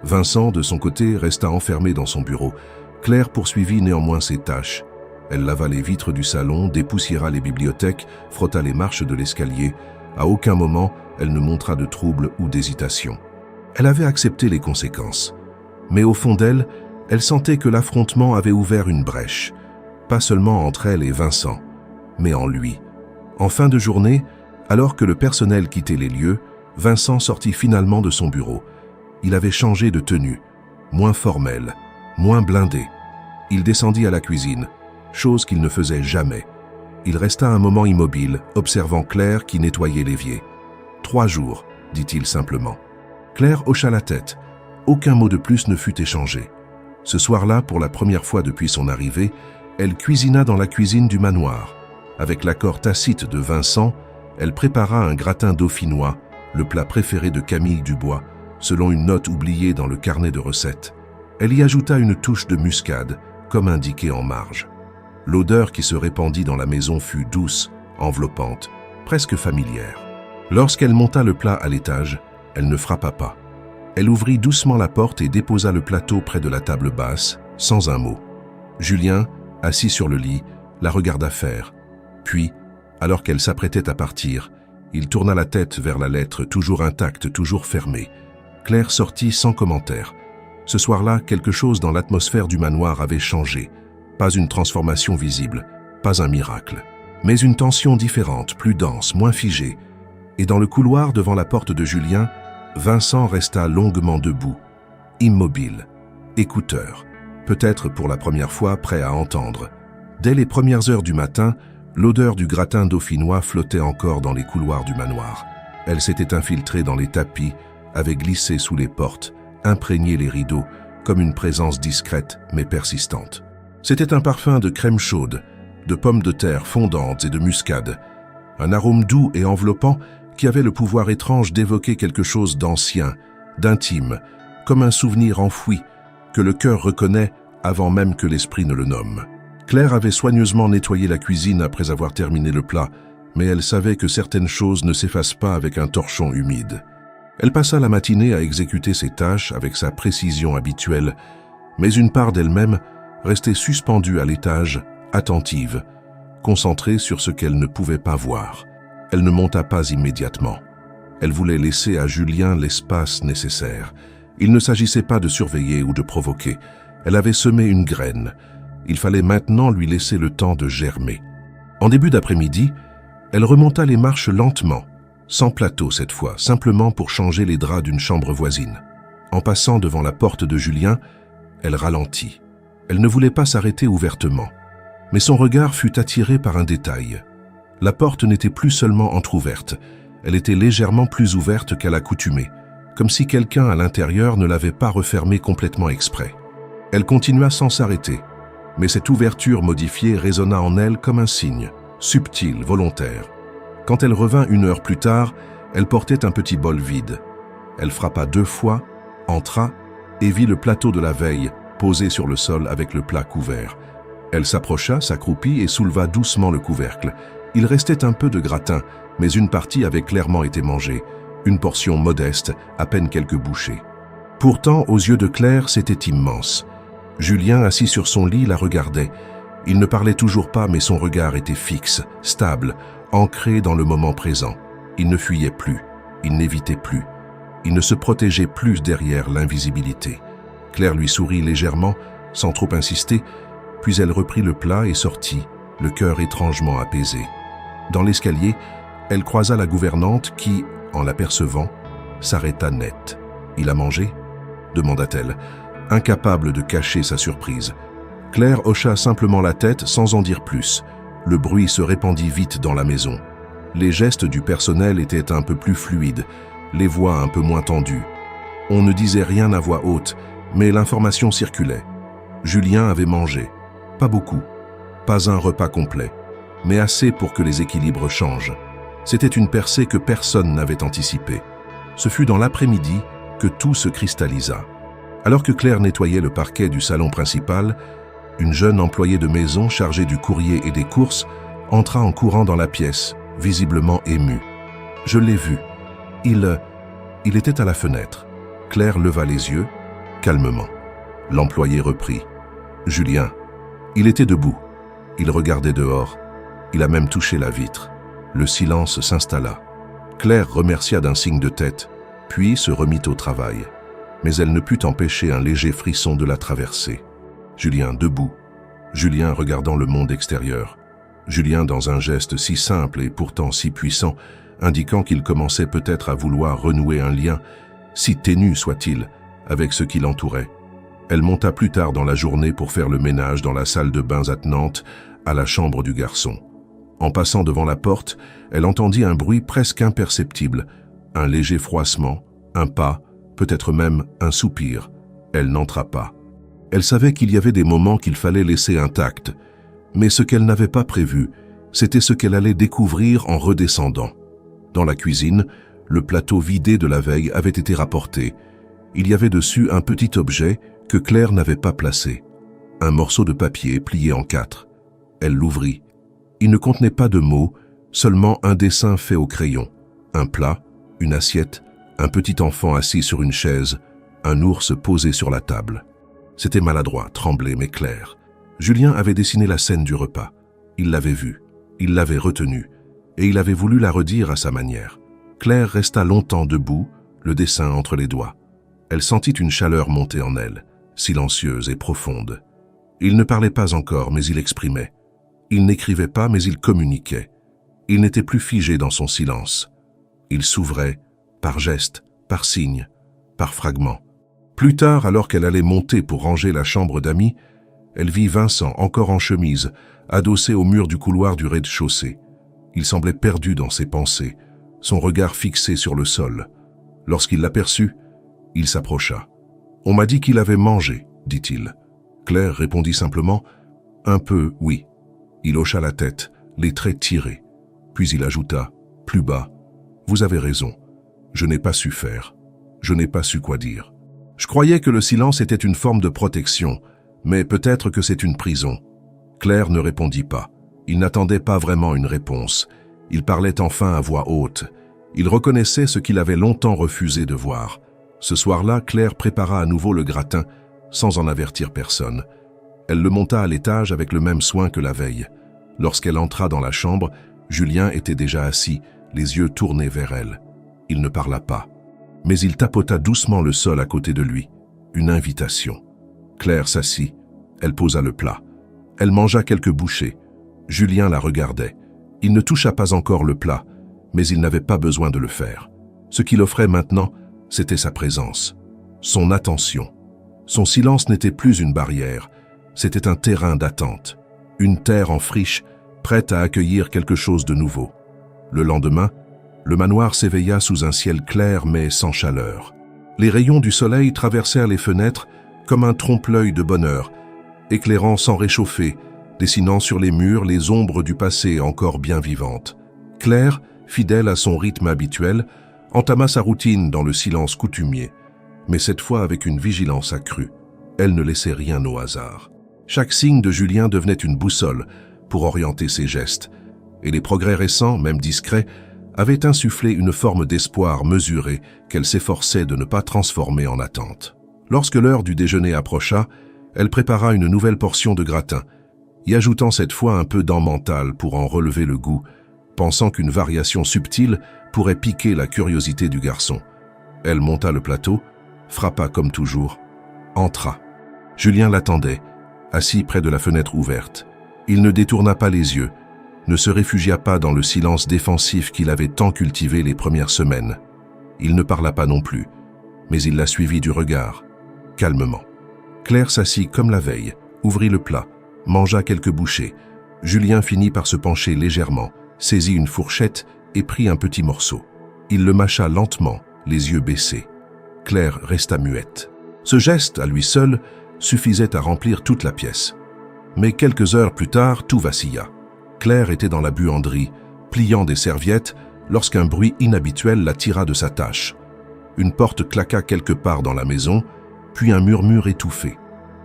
Vincent, de son côté, resta enfermé dans son bureau. Claire poursuivit néanmoins ses tâches. Elle lava les vitres du salon, dépoussiéra les bibliothèques, frotta les marches de l'escalier. À aucun moment, elle ne montra de trouble ou d'hésitation. Elle avait accepté les conséquences. Mais au fond d'elle, elle sentait que l'affrontement avait ouvert une brèche, pas seulement entre elle et Vincent, mais en lui. En fin de journée, alors que le personnel quittait les lieux, Vincent sortit finalement de son bureau. Il avait changé de tenue, moins formel, moins blindé. Il descendit à la cuisine, chose qu'il ne faisait jamais. Il resta un moment immobile, observant Claire qui nettoyait l'évier. « 3 jours, dit-il simplement. Claire hocha la tête. Aucun mot de plus ne fut échangé. Ce soir-là, pour la première fois depuis son arrivée, elle cuisina dans la cuisine du manoir. Avec l'accord tacite de Vincent, elle prépara un gratin dauphinois, le plat préféré de Camille Dubois, selon une note oubliée dans le carnet de recettes. Elle y ajouta une touche de muscade, comme indiqué en marge. L'odeur qui se répandit dans la maison fut douce, enveloppante, presque familière. Lorsqu'elle monta le plat à l'étage, elle ne frappa pas. Elle ouvrit doucement la porte et déposa le plateau près de la table basse, sans un mot. Julien, assis sur le lit, la regarda faire. Puis, alors qu'elle s'apprêtait à partir, il tourna la tête vers la lettre, toujours intacte, toujours fermée. Claire sortit sans commentaire. Ce soir-là, quelque chose dans l'atmosphère du manoir avait changé. Pas une transformation visible, pas un miracle, mais une tension différente, plus dense, moins figée. Et dans le couloir devant la porte de Julien, Vincent resta longuement debout, immobile, écouteur, peut-être pour la première fois prêt à entendre. Dès les premières heures du matin, l'odeur du gratin dauphinois flottait encore dans les couloirs du manoir. Elle s'était infiltrée dans les tapis, avait glissé sous les portes, imprégné les rideaux, comme une présence discrète mais persistante. C'était un parfum de crème chaude, de pommes de terre fondantes et de muscade, un arôme doux et enveloppant qui avait le pouvoir étrange d'évoquer quelque chose d'ancien, d'intime, comme un souvenir enfoui que le cœur reconnaît avant même que l'esprit ne le nomme. Claire avait soigneusement nettoyé la cuisine après avoir terminé le plat, mais elle savait que certaines choses ne s'effacent pas avec un torchon humide. Elle passa la matinée à exécuter ses tâches avec sa précision habituelle, mais une part d'elle-même restait suspendue à l'étage, attentive, concentrée sur ce qu'elle ne pouvait pas voir. Elle ne monta pas immédiatement. Elle voulait laisser à Julien l'espace nécessaire. Il ne s'agissait pas de surveiller ou de provoquer. Elle avait semé une graine. Il fallait maintenant lui laisser le temps de germer. En début d'après-midi, elle remonta les marches lentement, sans plateau cette fois, simplement pour changer les draps d'une chambre voisine. En passant devant la porte de Julien, elle ralentit. Elle ne voulait pas s'arrêter ouvertement, mais son regard fut attiré par un détail. La porte n'était plus seulement entr'ouverte, elle était légèrement plus ouverte qu'à l'accoutumée, comme si quelqu'un à l'intérieur ne l'avait pas refermée complètement exprès. Elle continua sans s'arrêter, mais cette ouverture modifiée résonna en elle comme un signe, subtil, volontaire. Quand elle revint 1 heure plus tard, elle portait un petit bol vide. Elle frappa 2 fois, entra et vit le plateau de la veille posé sur le sol avec le plat couvert. Elle s'approcha, s'accroupit et souleva doucement le couvercle. Il restait un peu de gratin, mais une partie avait clairement été mangée. Une portion modeste, à peine quelques bouchées. Pourtant, aux yeux de Claire, c'était immense. Julien, assis sur son lit, la regardait. Il ne parlait toujours pas, mais son regard était fixe, stable, ancré dans le moment présent. Il ne fuyait plus, il n'évitait plus. Il ne se protégeait plus derrière l'invisibilité. Claire lui sourit légèrement, sans trop insister, puis elle reprit le plat et sortit, le cœur étrangement apaisé. Dans l'escalier, elle croisa la gouvernante qui, en l'apercevant, s'arrêta net. « Il a mangé ?» demanda-t-elle, incapable de cacher sa surprise. Claire hocha simplement la tête sans en dire plus. Le bruit se répandit vite dans la maison. Les gestes du personnel étaient un peu plus fluides, les voix un peu moins tendues. On ne disait rien à voix haute, mais l'information circulait. Julien avait mangé. Pas beaucoup, pas un repas complet, mais assez pour que les équilibres changent. C'était une percée que personne n'avait anticipée. Ce fut dans l'après-midi que tout se cristallisa. Alors que Claire nettoyait le parquet du salon principal, une jeune employée de maison chargée du courrier et des courses entra en courant dans la pièce, visiblement émue. « Je l'ai vu. Il était à la fenêtre. » Claire leva les yeux, calmement. L'employé reprit. « Julien. Il était debout. Il regardait dehors. Il a même touché la vitre. » Le silence s'installa. Claire remercia d'un signe de tête, puis se remit au travail. Mais elle ne put empêcher un léger frisson de la traverser. Julien debout. Julien regardant le monde extérieur. Julien dans un geste si simple et pourtant si puissant, indiquant qu'il commençait peut-être à vouloir renouer un lien, si ténu soit-il, avec ce qui l'entourait. Elle monta plus tard dans la journée pour faire le ménage dans la salle de bains attenante à la chambre du garçon. En passant devant la porte, elle entendit un bruit presque imperceptible, un léger froissement, un pas, peut-être même un soupir. Elle n'entra pas. Elle savait qu'il y avait des moments qu'il fallait laisser intacts, mais ce qu'elle n'avait pas prévu, c'était ce qu'elle allait découvrir en redescendant. Dans la cuisine, le plateau vidé de la veille avait été rapporté. Il y avait dessus un petit objet que Claire n'avait pas placé. Un morceau de papier plié en 4. Elle l'ouvrit. Il ne contenait pas de mots, seulement un dessin fait au crayon. Un plat, une assiette, un petit enfant assis sur une chaise, un ours posé sur la table. C'était maladroit, tremblé mais clair. Julien avait dessiné la scène du repas. Il l'avait vue, il l'avait retenue, et il avait voulu la redire à sa manière. Claire resta longtemps debout, le dessin entre les doigts. Elle sentit une chaleur monter en elle, silencieuse et profonde. Il ne parlait pas encore, mais il exprimait. Il n'écrivait pas, mais il communiquait. Il n'était plus figé dans son silence. Il s'ouvrait, par gestes, par signes, par fragments. Plus tard, alors qu'elle allait monter pour ranger la chambre d'amis, elle vit Vincent, encore en chemise, adossé au mur du couloir du rez-de-chaussée. Il semblait perdu dans ses pensées, son regard fixé sur le sol. Lorsqu'il l'aperçut, il s'approcha. « On m'a dit qu'il avait mangé, dit-il. » Claire répondit simplement « Un peu, oui. » Il hocha la tête, les traits tirés. Puis il ajouta, plus bas, « Vous avez raison. Je n'ai pas su faire. Je n'ai pas su quoi dire. Je croyais que le silence était une forme de protection, mais peut-être que c'est une prison. » Claire ne répondit pas. Il n'attendait pas vraiment une réponse. Il parlait enfin à voix haute. Il reconnaissait ce qu'il avait longtemps refusé de voir. Ce soir-là, Claire prépara à nouveau le gratin, sans en avertir personne. Elle le monta à l'étage avec le même soin que la veille. Lorsqu'elle entra dans la chambre, Julien était déjà assis, les yeux tournés vers elle. Il ne parla pas, mais il tapota doucement le sol à côté de lui. Une invitation. Claire s'assit. Elle posa le plat. Elle mangea quelques bouchées. Julien la regardait. Il ne toucha pas encore le plat, mais il n'avait pas besoin de le faire. Ce qu'il offrait maintenant, c'était sa présence, son attention. Son silence n'était plus une barrière, c'était un terrain d'attente, une terre en friche, prête à accueillir quelque chose de nouveau. Le lendemain, le manoir s'éveilla sous un ciel clair mais sans chaleur. Les rayons du soleil traversèrent les fenêtres comme un trompe-l'œil de bonheur, éclairant sans réchauffer, dessinant sur les murs les ombres du passé encore bien vivantes. Claire, fidèle à son rythme habituel, entama sa routine dans le silence coutumier, mais cette fois avec une vigilance accrue. Elle ne laissait rien au hasard. Chaque signe de Julien devenait une boussole pour orienter ses gestes, et les progrès récents, même discrets, avaient insufflé une forme d'espoir mesuré qu'elle s'efforçait de ne pas transformer en attente. Lorsque l'heure du déjeuner approcha, elle prépara une nouvelle portion de gratin, y ajoutant cette fois un peu d'emmental pour en relever le goût, pensant qu'une variation subtile pourrait piquer la curiosité du garçon. Elle monta le plateau, frappa comme toujours, entra. Julien l'attendait, assis près de la fenêtre ouverte. Il ne détourna pas les yeux, ne se réfugia pas dans le silence défensif qu'il avait tant cultivé les premières semaines. Il ne parla pas non plus, mais il la suivit du regard, calmement. Claire s'assit comme la veille, ouvrit le plat, mangea quelques bouchées. Julien finit par se pencher légèrement, saisit une fourchette et prit un petit morceau. Il le mâcha lentement, les yeux baissés. Claire resta muette. Ce geste, à lui seul, suffisait à remplir toute la pièce. Mais quelques heures plus tard, tout vacilla. Claire était dans la buanderie, pliant des serviettes, lorsqu'un bruit inhabituel la tira de sa tâche. Une porte claqua quelque part dans la maison, puis un murmure étouffé.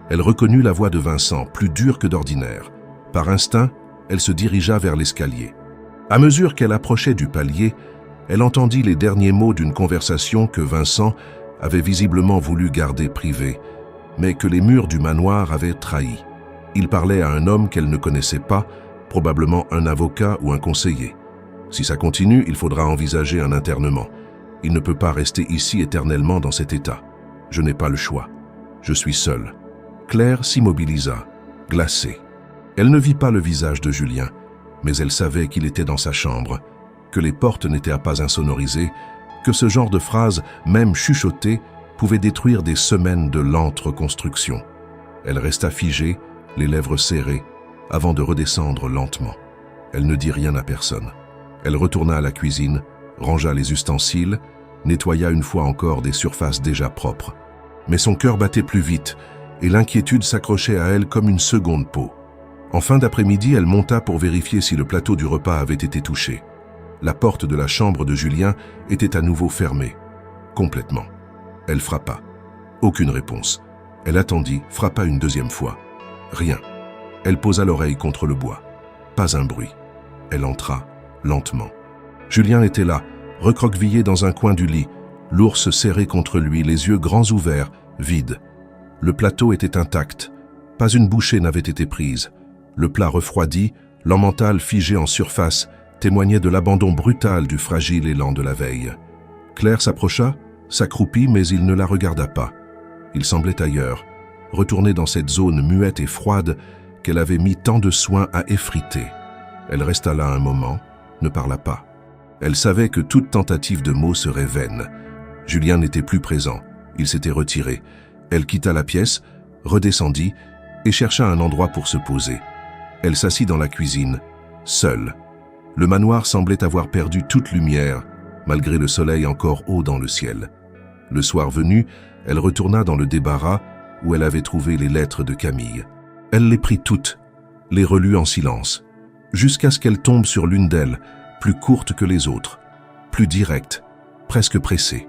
Elle reconnut la voix de Vincent, plus dure que d'ordinaire. Par instinct, elle se dirigea vers l'escalier. À mesure qu'elle approchait du palier, elle entendit les derniers mots d'une conversation que Vincent avait visiblement voulu garder privée, mais que les murs du manoir avaient trahi. Il parlait à un homme qu'elle ne connaissait pas, probablement un avocat ou un conseiller. Si ça continue, il faudra envisager un internement. Il ne peut pas rester ici éternellement dans cet état. Je n'ai pas le choix. Je suis seule. Claire s'immobilisa, glacée. Elle ne vit pas le visage de Julien, mais elle savait qu'il était dans sa chambre, que les portes n'étaient pas insonorisées, que ce genre de phrase, même chuchotée, pouvait détruire des semaines de lente reconstruction. Elle resta figée, les lèvres serrées, avant de redescendre lentement. Elle ne dit rien à personne. Elle retourna à la cuisine, rangea les ustensiles, nettoya une fois encore des surfaces déjà propres. Mais son cœur battait plus vite, et l'inquiétude s'accrochait à elle comme une seconde peau. En fin d'après-midi, elle monta pour vérifier si le plateau du repas avait été touché. La porte de la chambre de Julien était à nouveau fermée, complètement. Elle frappa. Aucune réponse. Elle attendit, frappa une deuxième fois. Rien. Elle posa l'oreille contre le bois. Pas un bruit. Elle entra, lentement. Julien était là, recroquevillé dans un coin du lit, l'ours serré contre lui, les yeux grands ouverts, vides. Le plateau était intact. Pas une bouchée n'avait été prise. Le plat refroidi, l'emmental figé en surface, témoignait de l'abandon brutal du fragile élan de la veille. Claire s'approcha, s'accroupit, mais il ne la regarda pas. Il semblait ailleurs, retourné dans cette zone muette et froide qu'elle avait mis tant de soin à effriter. Elle resta là un moment, ne parla pas. Elle savait que toute tentative de mot serait vaine. Julien n'était plus présent, il s'était retiré. Elle quitta la pièce, redescendit et chercha un endroit pour se poser. Elle s'assit dans la cuisine, seule. Le manoir semblait avoir perdu toute lumière, malgré le soleil encore haut dans le ciel. Le soir venu, elle retourna dans le débarras où elle avait trouvé les lettres de Camille. Elle les prit toutes, les relut en silence, jusqu'à ce qu'elle tombe sur l'une d'elles, plus courte que les autres, plus directe, presque pressée.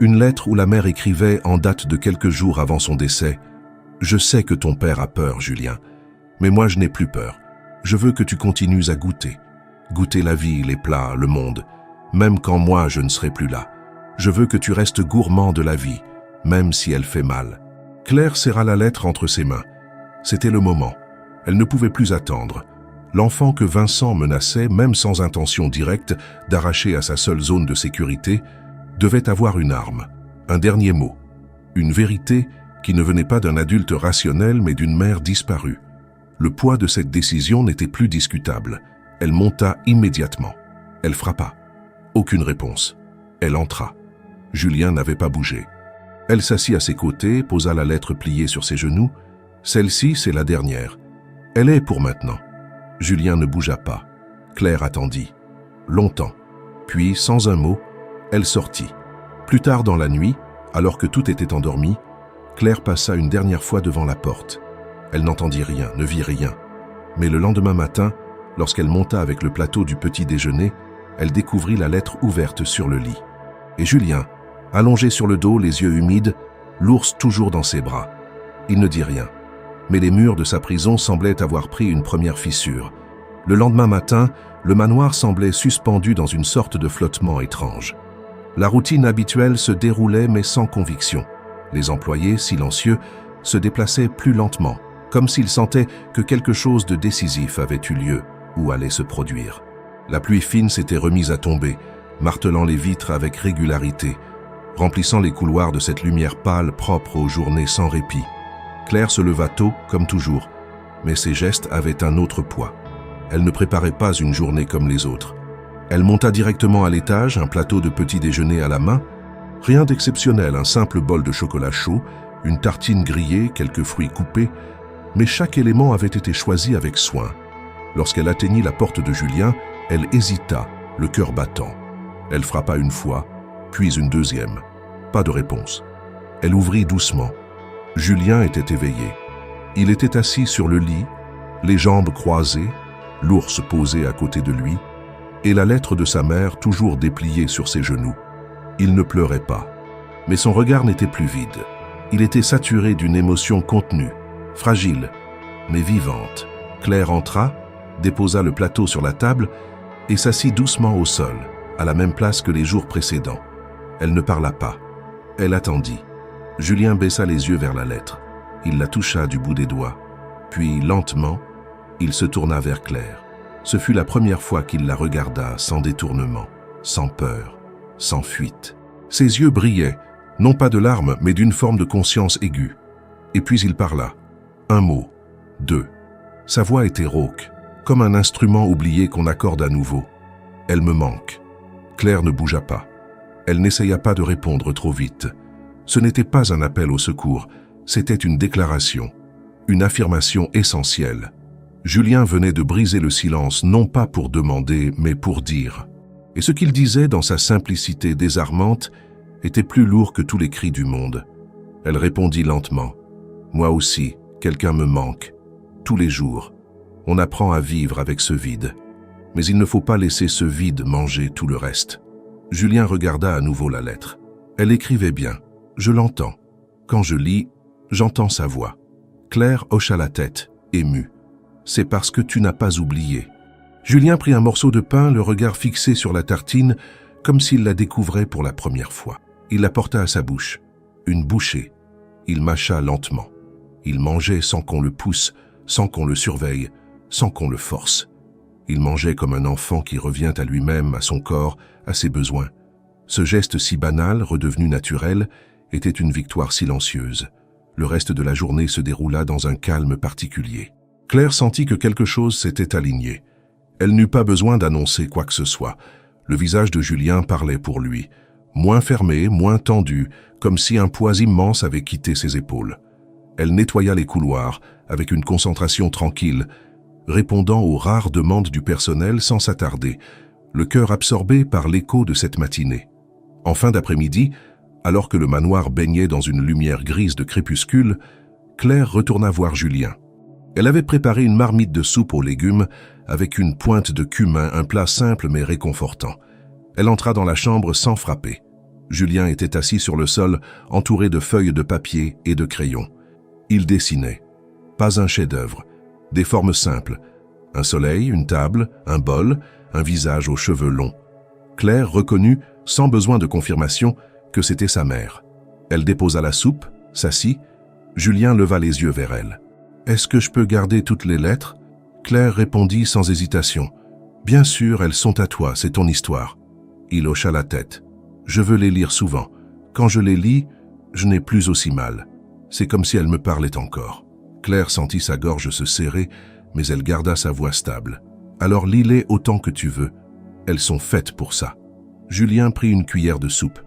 Une lettre où la mère écrivait en date de quelques jours avant son décès « Je sais que ton père a peur, Julien, mais moi je n'ai plus peur. Je veux que tu continues à goûter la vie, les plats, le monde, même quand moi je ne serai plus là. Je veux que tu restes gourmand de la vie, même si elle fait mal. » Claire serra la lettre entre ses mains. C'était le moment. Elle ne pouvait plus attendre. L'enfant que Vincent menaçait, même sans intention directe, d'arracher à sa seule zone de sécurité, devait avoir une arme, un dernier mot, une vérité qui ne venait pas d'un adulte rationnel mais d'une mère disparue. Le poids de cette décision n'était plus discutable. Elle monta immédiatement. Elle frappa. Aucune réponse. Elle entra. Julien n'avait pas bougé. Elle s'assit à ses côtés, posa la lettre pliée sur ses genoux. Celle-ci, c'est la dernière. Elle est pour maintenant. Julien ne bougea pas. Claire attendit. Longtemps. Puis, sans un mot, elle sortit. Plus tard dans la nuit, alors que tout était endormi, Claire passa une dernière fois devant la porte. Elle n'entendit rien, ne vit rien. Mais le lendemain matin, lorsqu'elle monta avec le plateau du petit déjeuner, elle découvrit la lettre ouverte sur le lit. Et Julien, allongé sur le dos, les yeux humides, l'ours toujours dans ses bras. Il ne dit rien. Mais les murs de sa prison semblaient avoir pris une première fissure. Le lendemain matin, le manoir semblait suspendu dans une sorte de flottement étrange. La routine habituelle se déroulait mais sans conviction. Les employés, silencieux, se déplaçaient plus lentement, comme s'ils sentaient que quelque chose de décisif avait eu lieu ou allait se produire. La pluie fine s'était remise à tomber, martelant les vitres avec régularité, remplissant les couloirs de cette lumière pâle propre aux journées sans répit. Claire se leva tôt, comme toujours, mais ses gestes avaient un autre poids. Elle ne préparait pas une journée comme les autres. Elle monta directement à l'étage, un plateau de petit déjeuner à la main. Rien d'exceptionnel, un simple bol de chocolat chaud, une tartine grillée, quelques fruits coupés, mais chaque élément avait été choisi avec soin. Lorsqu'elle atteignit la porte de Julien, elle hésita, le cœur battant. Elle frappa une fois, puis une deuxième. Pas de réponse. Elle ouvrit doucement. Julien était éveillé. Il était assis sur le lit, les jambes croisées, l'ours posé à côté de lui, et la lettre de sa mère toujours dépliée sur ses genoux. Il ne pleurait pas, mais son regard n'était plus vide. Il était saturé d'une émotion contenue, fragile, mais vivante. Claire entra, déposa le plateau sur la table et s'assit doucement au sol, à la même place que les jours précédents. Elle ne parla pas. Elle attendit. Julien baissa les yeux vers la lettre. Il la toucha du bout des doigts. Puis, lentement, il se tourna vers Claire. Ce fut la première fois qu'il la regarda sans détournement, sans peur, sans fuite. Ses yeux brillaient, non pas de larmes, mais d'une forme de conscience aiguë. Et puis il parla. Un mot, deux. Sa voix était rauque, comme un instrument oublié qu'on accorde à nouveau. Elle me manque. Claire ne bougea pas. Elle n'essaya pas de répondre trop vite. Ce n'était pas un appel au secours, c'était une déclaration, une affirmation essentielle. Julien venait de briser le silence, non pas pour demander, mais pour dire. Et ce qu'il disait dans sa simplicité désarmante était plus lourd que tous les cris du monde. Elle répondit lentement. « Moi aussi, quelqu'un me manque. Tous les jours. On apprend à vivre avec ce vide. Mais il ne faut pas laisser ce vide manger tout le reste. » Julien regarda à nouveau la lettre. Elle écrivait bien. Je l'entends. Quand je lis, j'entends sa voix. Claire hocha la tête, émue. C'est parce que tu n'as pas oublié. Julien prit un morceau de pain, le regard fixé sur la tartine, comme s'il la découvrait pour la première fois. Il la porta à sa bouche. Une bouchée. Il mâcha lentement. Il mangeait sans qu'on le pousse, sans qu'on le surveille, sans qu'on le force. Il mangeait comme un enfant qui revient à lui-même, à son corps, à ses besoins. Ce geste si banal, redevenu naturel, était une victoire silencieuse. Le reste de la journée se déroula dans un calme particulier. Claire sentit que quelque chose s'était aligné. Elle n'eut pas besoin d'annoncer quoi que ce soit. Le visage de Julien parlait pour lui. Moins fermé, moins tendu, comme si un poids immense avait quitté ses épaules. Elle nettoya les couloirs, avec une concentration tranquille, répondant aux rares demandes du personnel sans s'attarder, le cœur absorbé par l'écho de cette matinée. En fin d'après-midi, alors que le manoir baignait dans une lumière grise de crépuscule, Claire retourna voir Julien. Elle avait préparé une marmite de soupe aux légumes avec une pointe de cumin, un plat simple mais réconfortant. Elle entra dans la chambre sans frapper. Julien était assis sur le sol, entouré de feuilles de papier et de crayons. Il dessinait. Pas un chef-d'œuvre. Des formes simples. Un soleil, une table, un bol, un visage aux cheveux longs. Claire reconnut, sans besoin de confirmation, que c'était sa mère. Elle déposa la soupe, s'assit. Julien leva les yeux vers elle. « Est-ce que je peux garder toutes les lettres ?» Claire répondit sans hésitation. « Bien sûr, elles sont à toi, c'est ton histoire. » Il hocha la tête. « Je veux les lire souvent. Quand je les lis, je n'ai plus aussi mal. C'est comme si elle me parlait encore. » Claire sentit sa gorge se serrer, mais elle garda sa voix stable. « Alors lis-les autant que tu veux. Elles sont faites pour ça. » Julien prit une cuillère de soupe,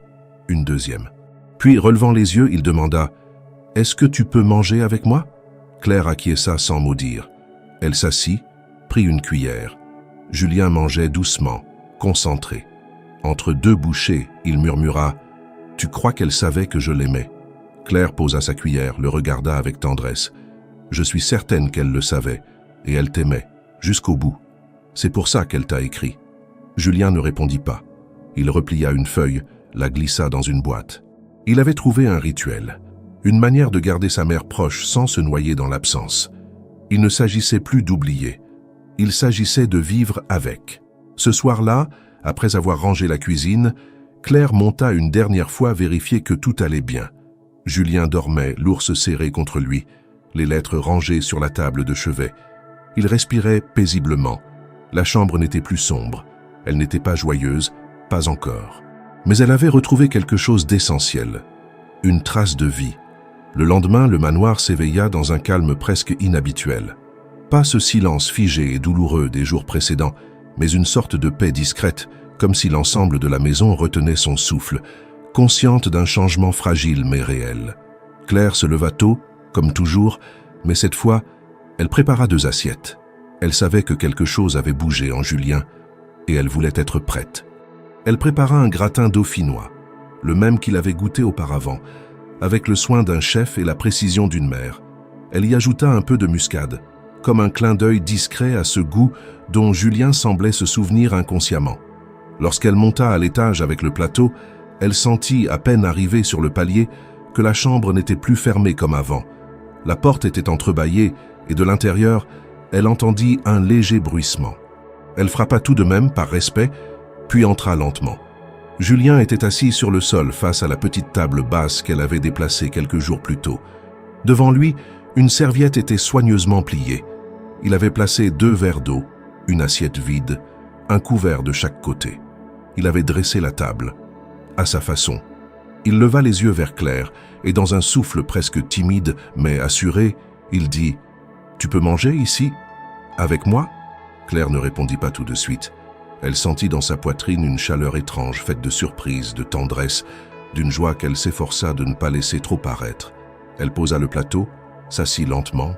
une deuxième. Puis, relevant les yeux, il demanda « Est-ce que tu peux manger avec moi ?» Claire acquiesça sans mot dire. Elle s'assit, prit une cuillère. Julien mangeait doucement, concentré. Entre deux bouchées, il murmura « Tu crois qu'elle savait que je l'aimais ?» Claire posa sa cuillère, le regarda avec tendresse. « Je suis certaine qu'elle le savait, et elle t'aimait, jusqu'au bout. C'est pour ça qu'elle t'a écrit. » Julien ne répondit pas. Il replia une feuille, la glissa dans une boîte. Il avait trouvé un rituel, une manière de garder sa mère proche sans se noyer dans l'absence. Il ne s'agissait plus d'oublier. Il s'agissait de vivre avec. Ce soir-là, après avoir rangé la cuisine, Claire monta une dernière fois vérifier que tout allait bien. Julien dormait, l'ours serré contre lui, les lettres rangées sur la table de chevet. Il respirait paisiblement. La chambre n'était plus sombre. Elle n'était pas joyeuse, pas encore. Mais elle avait retrouvé quelque chose d'essentiel, une trace de vie. Le lendemain, le manoir s'éveilla dans un calme presque inhabituel. Pas ce silence figé et douloureux des jours précédents, mais une sorte de paix discrète, comme si l'ensemble de la maison retenait son souffle, consciente d'un changement fragile mais réel. Claire se leva tôt, comme toujours, mais cette fois, elle prépara 2 assiettes. Elle savait que quelque chose avait bougé en Julien, et elle voulait être prête. Elle prépara un gratin dauphinois, le même qu'il avait goûté auparavant, avec le soin d'un chef et la précision d'une mère. Elle y ajouta un peu de muscade, comme un clin d'œil discret à ce goût dont Julien semblait se souvenir inconsciemment. Lorsqu'elle monta à l'étage avec le plateau, elle sentit, à peine arrivée sur le palier, que la chambre n'était plus fermée comme avant. La porte était entrebâillée et de l'intérieur, elle entendit un léger bruissement. Elle frappa tout de même par respect, puis entra lentement. Julien était assis sur le sol face à la petite table basse qu'elle avait déplacée quelques jours plus tôt. Devant lui, une serviette était soigneusement pliée. Il avait placé 2 verres d'eau, une assiette vide, un couvert de chaque côté. Il avait dressé la table. À sa façon. Il leva les yeux vers Claire et dans un souffle presque timide mais assuré, il dit « Tu peux manger ici, avec moi ?» Claire ne répondit pas tout de suite. Elle sentit dans sa poitrine une chaleur étrange faite de surprise, de tendresse, d'une joie qu'elle s'efforça de ne pas laisser trop paraître. Elle posa le plateau, s'assit lentement,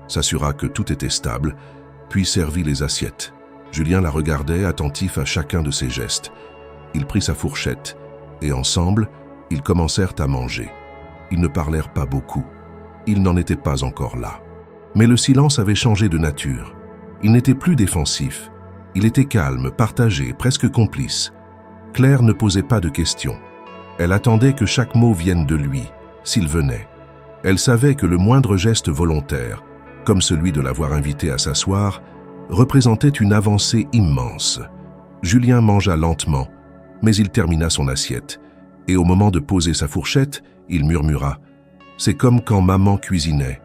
s'assura que tout était stable, puis servit les assiettes. Julien la regardait, attentif à chacun de ses gestes. Il prit sa fourchette, et ensemble, ils commencèrent à manger. Ils ne parlèrent pas beaucoup. Ils n'en étaient pas encore là. Mais le silence avait changé de nature. Il n'était plus défensif. Il était calme, partagé, presque complice. Claire ne posait pas de questions. Elle attendait que chaque mot vienne de lui, s'il venait. Elle savait que le moindre geste volontaire, comme celui de l'avoir invité à s'asseoir, représentait une avancée immense. Julien mangea lentement, mais il termina son assiette, et au moment de poser sa fourchette, il murmura « C'est comme quand maman cuisinait.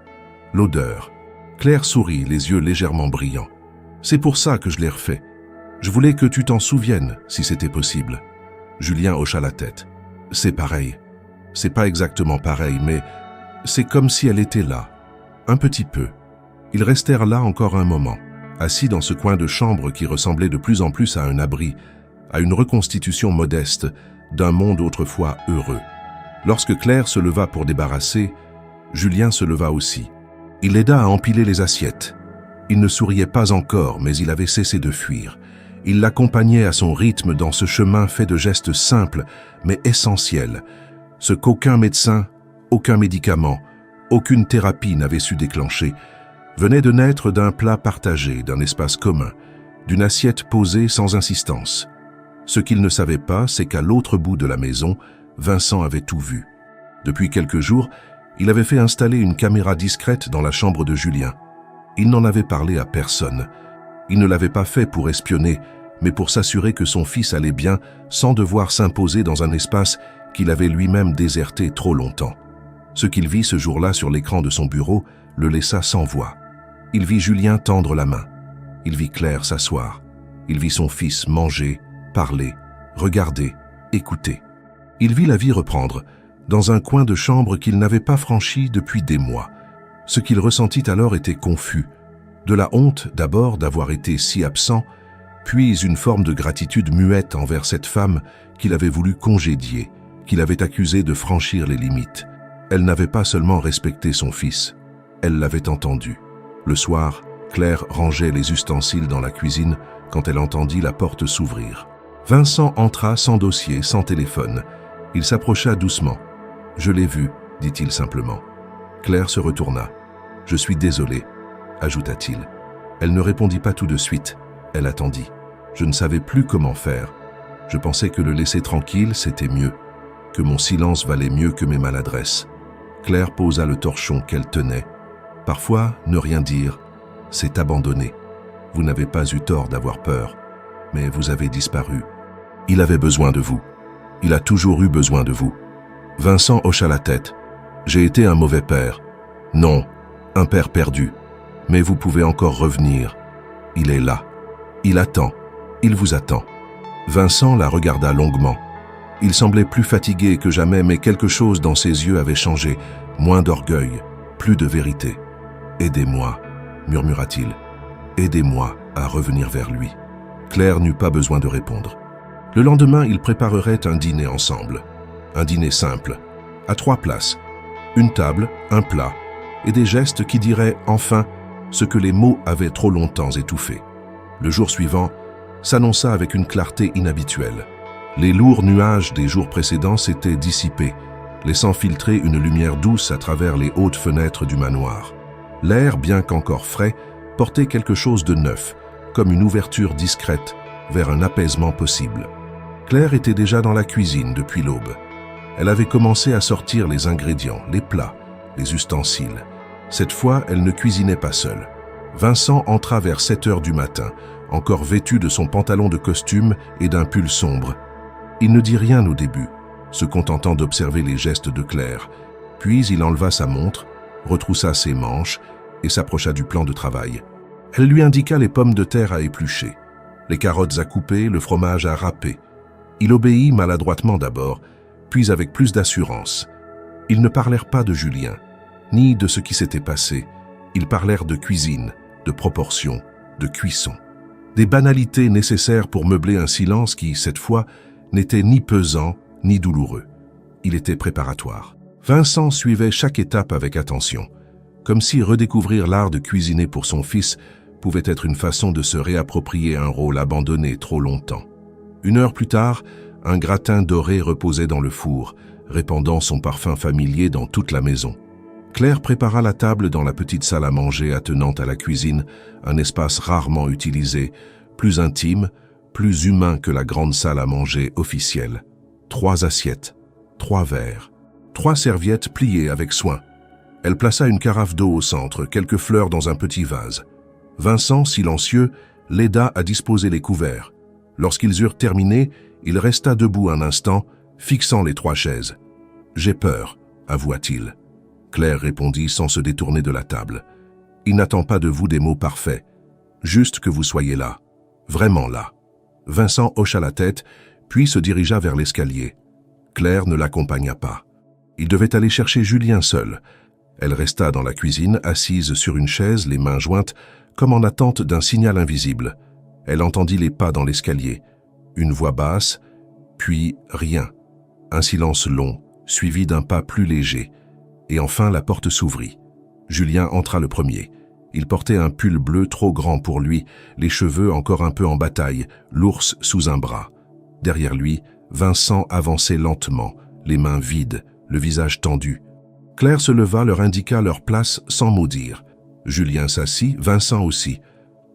L'odeur. » Claire sourit, les yeux légèrement brillants. « C'est pour ça que je l'ai refait. Je voulais que tu t'en souviennes, si c'était possible. » Julien hocha la tête. « C'est pareil. C'est pas exactement pareil, mais c'est comme si elle était là. Un petit peu. » Ils restèrent là encore un moment, assis dans ce coin de chambre qui ressemblait de plus en plus à un abri, à une reconstitution modeste d'un monde autrefois heureux. Lorsque Claire se leva pour débarrasser, Julien se leva aussi. Il l'aida à empiler les assiettes. Il ne souriait pas encore, mais il avait cessé de fuir. Il l'accompagnait à son rythme dans ce chemin fait de gestes simples, mais essentiels, ce qu'aucun médecin, aucun médicament, aucune thérapie n'avait su déclencher, venait de naître d'un plat partagé, d'un espace commun, d'une assiette posée sans insistance. Ce qu'il ne savait pas, c'est qu'à l'autre bout de la maison, Vincent avait tout vu. Depuis quelques jours, il avait fait installer une caméra discrète dans la chambre de Julien. Il n'en avait parlé à personne. Il ne l'avait pas fait pour espionner, mais pour s'assurer que son fils allait bien sans devoir s'imposer dans un espace qu'il avait lui-même déserté trop longtemps. Ce qu'il vit ce jour-là sur l'écran de son bureau le laissa sans voix. Il vit Julien tendre la main. Il vit Claire s'asseoir. Il vit son fils manger, parler, regarder, écouter. Il vit la vie reprendre, dans un coin de chambre qu'il n'avait pas franchi depuis des mois. Ce qu'il ressentit alors était confus. De la honte d'abord d'avoir été si absent, puis une forme de gratitude muette envers cette femme qu'il avait voulu congédier, qu'il avait accusée de franchir les limites. Elle n'avait pas seulement respecté son fils, elle l'avait entendu. Le soir, Claire rangeait les ustensiles dans la cuisine quand elle entendit la porte s'ouvrir. Vincent entra sans dossier, sans téléphone. Il s'approcha doucement. « Je l'ai vu », dit-il simplement. Claire se retourna. « Je suis désolé », ajouta-t-il. Elle ne répondit pas tout de suite. Elle attendit. Je ne savais plus comment faire. Je pensais que le laisser tranquille, c'était mieux, que mon silence valait mieux que mes maladresses. Claire posa le torchon qu'elle tenait. Parfois, ne rien dire, c'est abandonner. Vous n'avez pas eu tort d'avoir peur, mais vous avez disparu. Il avait besoin de vous. Il a toujours eu besoin de vous. Vincent hocha la tête. J'ai été un mauvais père. Non, un père perdu. Mais vous pouvez encore revenir. Il est là. Il attend. Il vous attend. Vincent la regarda longuement. Il semblait plus fatigué que jamais, mais quelque chose dans ses yeux avait changé. Moins d'orgueil, plus de vérité. « Aidez-moi », murmura-t-il. « Aidez-moi à revenir vers lui. » Claire n'eut pas besoin de répondre. Le lendemain, ils prépareraient un dîner ensemble. Un dîner simple, à 3 places. Une table, un plat, et des gestes qui diraient enfin ce que les mots avaient trop longtemps étouffé. Le jour suivant s'annonça avec une clarté inhabituelle. Les lourds nuages des jours précédents s'étaient dissipés, laissant filtrer une lumière douce à travers les hautes fenêtres du manoir. L'air, bien qu'encore frais, portait quelque chose de neuf, comme une ouverture discrète vers un apaisement possible. Claire était déjà dans la cuisine depuis l'aube. Elle avait commencé à sortir les ingrédients, les plats, les ustensiles. Cette fois, elle ne cuisinait pas seule. Vincent entra vers 7 heures du matin, encore vêtu de son pantalon de costume et d'un pull sombre. Il ne dit rien au début, se contentant d'observer les gestes de Claire. Puis il enleva sa montre, retroussa ses manches et s'approcha du plan de travail. Elle lui indiqua les pommes de terre à éplucher, les carottes à couper, le fromage à râper. Il obéit maladroitement d'abord, puis avec plus d'assurance. Ils ne parlèrent pas de Julien, ni de ce qui s'était passé. Ils parlèrent de cuisine, de proportion, de cuisson. Des banalités nécessaires pour meubler un silence qui, cette fois, n'était ni pesant ni douloureux. Il était préparatoire. Vincent suivait chaque étape avec attention, comme si redécouvrir l'art de cuisiner pour son fils pouvait être une façon de se réapproprier un rôle abandonné trop longtemps. 1 heure plus tard, un gratin doré reposait dans le four, répandant son parfum familier dans toute la maison. Claire prépara la table dans la petite salle à manger attenante à la cuisine, un espace rarement utilisé, plus intime, plus humain que la grande salle à manger officielle. 3 assiettes, 3 verres, 3 serviettes pliées avec soin. Elle plaça une carafe d'eau au centre, quelques fleurs dans un petit vase. Vincent, silencieux, l'aida à disposer les couverts. Lorsqu'ils eurent terminé, il resta debout un instant, fixant les 3 chaises. « J'ai peur », avoua-t-il. Claire répondit sans se détourner de la table. « Il n'attend pas de vous des mots parfaits. Juste que vous soyez là. Vraiment là. » Vincent hocha la tête, puis se dirigea vers l'escalier. Claire ne l'accompagna pas. Il devait aller chercher Julien seul. Elle resta dans la cuisine, assise sur une chaise, les mains jointes, comme en attente d'un signal invisible. Elle entendit les pas dans l'escalier. Une voix basse, puis rien. Un silence long, suivi d'un pas plus léger. Et enfin, la porte s'ouvrit. Julien entra le premier. Il portait un pull bleu trop grand pour lui, les cheveux encore un peu en bataille, l'ours sous un bras. Derrière lui, Vincent avançait lentement, les mains vides, le visage tendu. Claire se leva, leur indiqua leur place sans mot dire. Julien s'assit, Vincent aussi.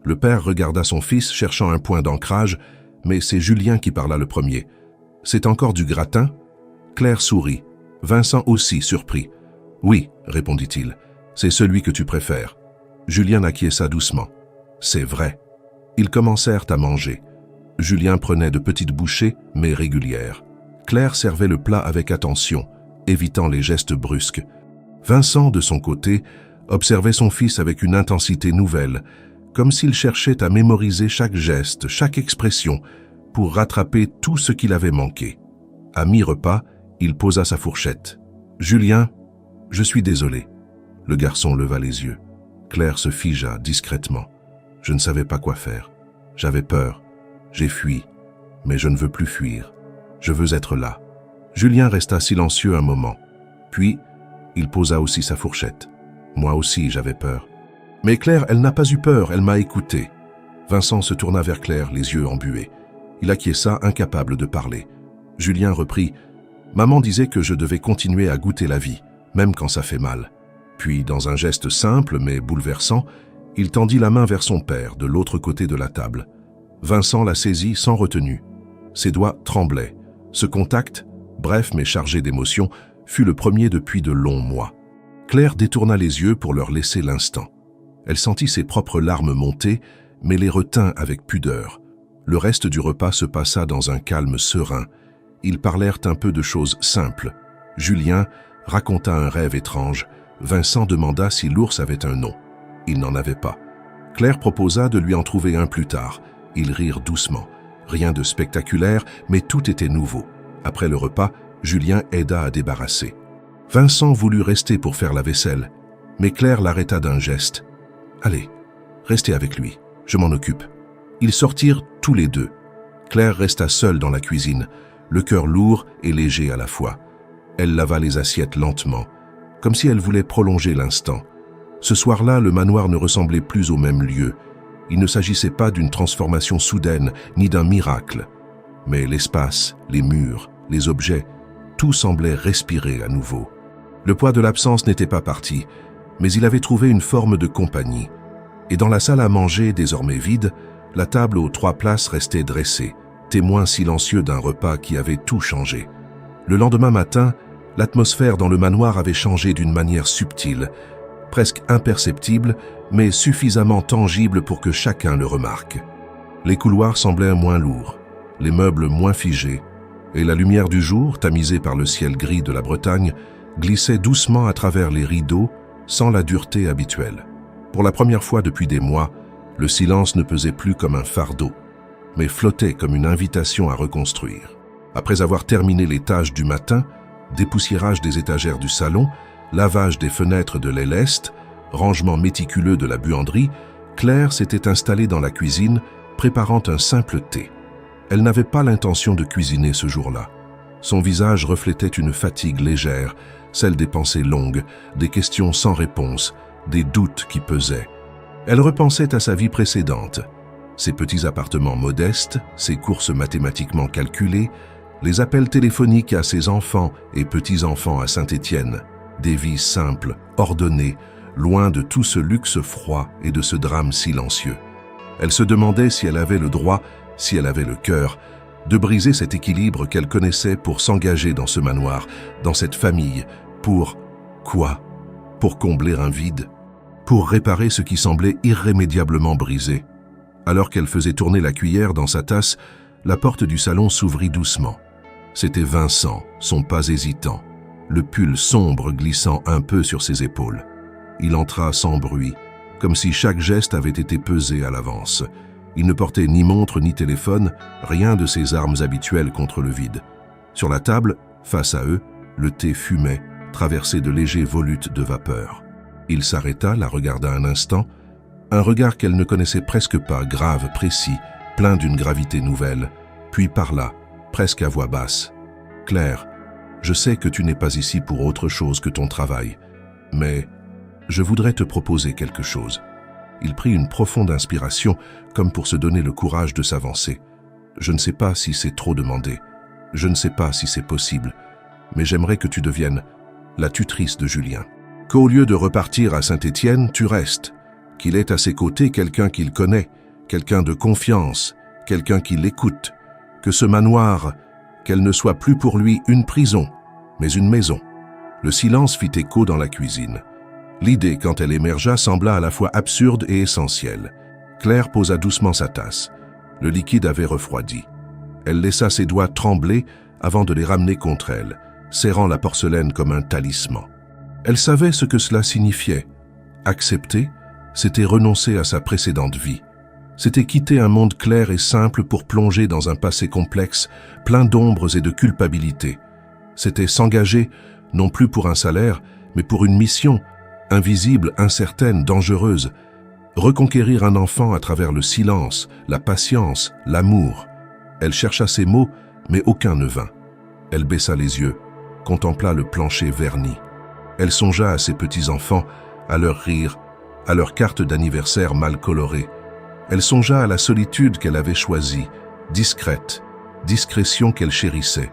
Le père regarda son fils, cherchant un point d'ancrage, mais c'est Julien qui parla le premier. « C'est encore du gratin ?» Claire sourit. Vincent aussi, surpris. « Oui, répondit-il, c'est celui que tu préfères. » Julien acquiesça doucement. « C'est vrai. » Ils commencèrent à manger. Julien prenait de petites bouchées, mais régulières. Claire servait le plat avec attention, évitant les gestes brusques. Vincent, de son côté, observait son fils avec une intensité nouvelle, comme s'il cherchait à mémoriser chaque geste, chaque expression, pour rattraper tout ce qu'il avait manqué. À mi-repas, il posa sa fourchette. « Julien, je suis désolé. » Le garçon leva les yeux. Claire se figea discrètement. « Je ne savais pas quoi faire. J'avais peur. J'ai fui. Mais je ne veux plus fuir. Je veux être là. » Julien resta silencieux un moment. Puis, il posa aussi sa fourchette. « Moi aussi, j'avais peur. » Mais Claire, elle n'a pas eu peur, elle m'a écouté. Vincent se tourna vers Claire, les yeux embués. Il acquiesça, incapable de parler. Julien reprit. « Maman disait que je devais continuer à goûter la vie, même quand ça fait mal. » Puis, dans un geste simple mais bouleversant, il tendit la main vers son père, de l'autre côté de la table. Vincent la saisit sans retenue. Ses doigts tremblaient. Ce contact, bref mais chargé d'émotion, fut le premier depuis de longs mois. Claire détourna les yeux pour leur laisser l'instant. Elle sentit ses propres larmes monter, mais les retint avec pudeur. Le reste du repas se passa dans un calme serein. Ils parlèrent un peu de choses simples. Julien raconta un rêve étrange. Vincent demanda si l'ours avait un nom. Il n'en avait pas. Claire proposa de lui en trouver un plus tard. Ils rirent doucement. Rien de spectaculaire, mais tout était nouveau. Après le repas, Julien aida à débarrasser. Vincent voulut rester pour faire la vaisselle, mais Claire l'arrêta d'un geste. « Allez, restez avec lui, je m'en occupe. » Ils sortirent tous les deux. Claire resta seule dans la cuisine, le cœur lourd et léger à la fois. Elle lava les assiettes lentement, comme si elle voulait prolonger l'instant. Ce soir-là, le manoir ne ressemblait plus au même lieu. Il ne s'agissait pas d'une transformation soudaine, ni d'un miracle. Mais l'espace, les murs, les objets, tout semblait respirer à nouveau. Le poids de l'absence n'était pas parti, mais il avait trouvé une forme de compagnie. Et dans la salle à manger, désormais vide, la table aux 3 places restait dressée, témoin silencieux d'un repas qui avait tout changé. Le lendemain matin, l'atmosphère dans le manoir avait changé d'une manière subtile, presque imperceptible, mais suffisamment tangible pour que chacun le remarque. Les couloirs semblaient moins lourds, les meubles moins figés, et la lumière du jour, tamisée par le ciel gris de la Bretagne, glissait doucement à travers les rideaux, sans la dureté habituelle. Pour la première fois depuis des mois, le silence ne pesait plus comme un fardeau, mais flottait comme une invitation à reconstruire. Après avoir terminé les tâches du matin, dépoussiérage des étagères du salon, lavage des fenêtres de l'aile est, rangement méticuleux de la buanderie, Claire s'était installée dans la cuisine, préparant un simple thé. Elle n'avait pas l'intention de cuisiner ce jour-là. Son visage reflétait une fatigue légère, celle des pensées longues, des questions sans réponse, des doutes qui pesaient. Elle repensait à sa vie précédente, ses petits appartements modestes, ses courses mathématiquement calculées, les appels téléphoniques à ses enfants et petits-enfants à Saint-Étienne, des vies simples, ordonnées, loin de tout ce luxe froid et de ce drame silencieux. Elle se demandait si elle avait le droit, si elle avait le cœur, de briser cet équilibre qu'elle connaissait pour s'engager dans ce manoir, dans cette famille, pour quoi? Pour combler un vide? Pour réparer ce qui semblait irrémédiablement brisé? Alors qu'elle faisait tourner la cuillère dans sa tasse, la porte du salon s'ouvrit doucement. C'était Vincent, son pas hésitant, le pull sombre glissant un peu sur ses épaules. Il entra sans bruit, comme si chaque geste avait été pesé à l'avance. Il ne portait ni montre ni téléphone, rien de ses armes habituelles contre le vide. Sur la table, face à eux, le thé fumait, traversé de légers volutes de vapeur. Il s'arrêta, la regarda un instant, un regard qu'elle ne connaissait presque pas, grave, précis, plein d'une gravité nouvelle, puis parla, presque à voix basse. « Claire, je sais que tu n'es pas ici pour autre chose que ton travail, mais je voudrais te proposer quelque chose. » Il prit une profonde inspiration, comme pour se donner le courage de s'avancer. « Je ne sais pas si c'est trop demandé. Je ne sais pas si c'est possible. Mais j'aimerais que tu deviennes la tutrice de Julien. Qu'au lieu de repartir à Saint-Étienne, tu restes. Qu'il ait à ses côtés quelqu'un qu'il connaît, quelqu'un de confiance, quelqu'un qui l'écoute. Que ce manoir, qu'elle ne soit plus pour lui une prison, mais une maison. » Le silence fit écho dans la cuisine. L'idée, quand elle émergea, sembla à la fois absurde et essentielle. Claire posa doucement sa tasse. Le liquide avait refroidi. Elle laissa ses doigts trembler avant de les ramener contre elle, serrant la porcelaine comme un talisman. Elle savait ce que cela signifiait. Accepter, c'était renoncer à sa précédente vie. C'était quitter un monde clair et simple pour plonger dans un passé complexe, plein d'ombres et de culpabilité. C'était s'engager, non plus pour un salaire, mais pour une mission, invisible, incertaine, dangereuse. Reconquérir un enfant à travers le silence, la patience, l'amour. Elle chercha ses mots, mais aucun ne vint. Elle baissa les yeux, contempla le plancher verni. Elle songea à ses petits-enfants, à leurs rires, à leurs cartes d'anniversaire mal colorées. Elle songea à la solitude qu'elle avait choisie, discrète, discrétion qu'elle chérissait.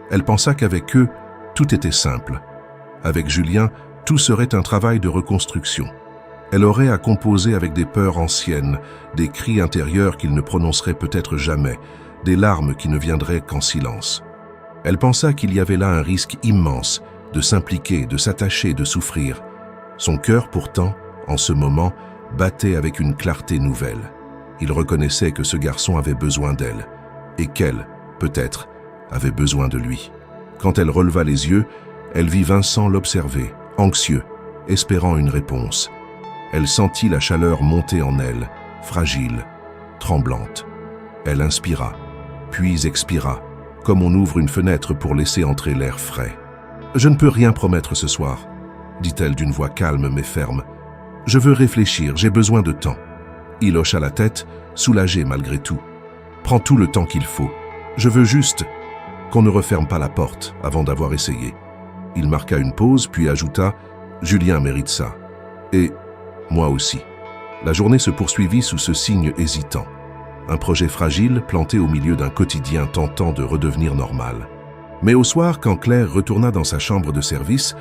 Elle pensa qu'avec eux, tout était simple. Avec Julien, tout serait un travail de reconstruction. Elle aurait à composer avec des peurs anciennes, des cris intérieurs qu'il ne prononcerait peut-être jamais, des larmes qui ne viendraient qu'en silence. Elle pensa qu'il y avait là un risque immense de s'impliquer, de s'attacher, de souffrir. Son cœur, pourtant, en ce moment, battait avec une clarté nouvelle. Il reconnaissait que ce garçon avait besoin d'elle, et qu'elle, peut-être, avait besoin de lui. Quand elle releva les yeux, elle vit Vincent l'observer, anxieux, espérant une réponse. Elle sentit la chaleur monter en elle, fragile, tremblante. Elle inspira, puis expira, comme on ouvre une fenêtre pour laisser entrer l'air frais. « Je ne peux rien promettre ce soir, » dit-elle d'une voix calme mais ferme. « Je veux réfléchir, j'ai besoin de temps. » Il hocha la tête, soulagé malgré tout. « Prends tout le temps qu'il faut. Je veux juste qu'on ne referme pas la porte avant d'avoir essayé. » Il marqua une pause, puis ajouta « Julien mérite ça. Et moi aussi. » La journée se poursuivit sous ce signe hésitant. Un projet fragile planté au milieu d'un quotidien tentant de redevenir normal. Mais au soir, quand Claire retourna dans sa chambre de service,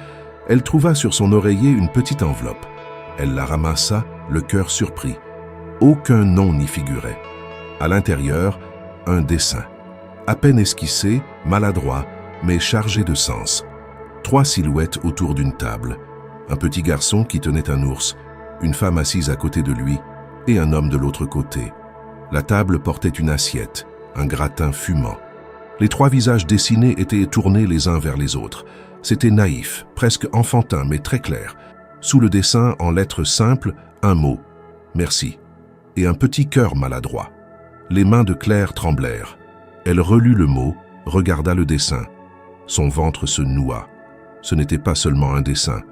elle trouva sur son oreiller une petite enveloppe. Elle la ramassa, le cœur surpris. Aucun nom n'y figurait. À l'intérieur, un dessin. À peine esquissé, maladroit, mais chargé de sens. 3 silhouettes autour d'une table. Un petit garçon qui tenait un ours, une femme assise à côté de lui et un homme de l'autre côté. La table portait une assiette, un gratin fumant. Les 3 visages dessinés étaient tournés les uns vers les autres. C'était naïf, presque enfantin, mais très clair. Sous le dessin, en lettres simples, un mot, « Merci », et un petit cœur maladroit. Les mains de Claire tremblèrent. Elle relut le mot, regarda le dessin. Son ventre se noua. Ce n'était pas seulement un dessin,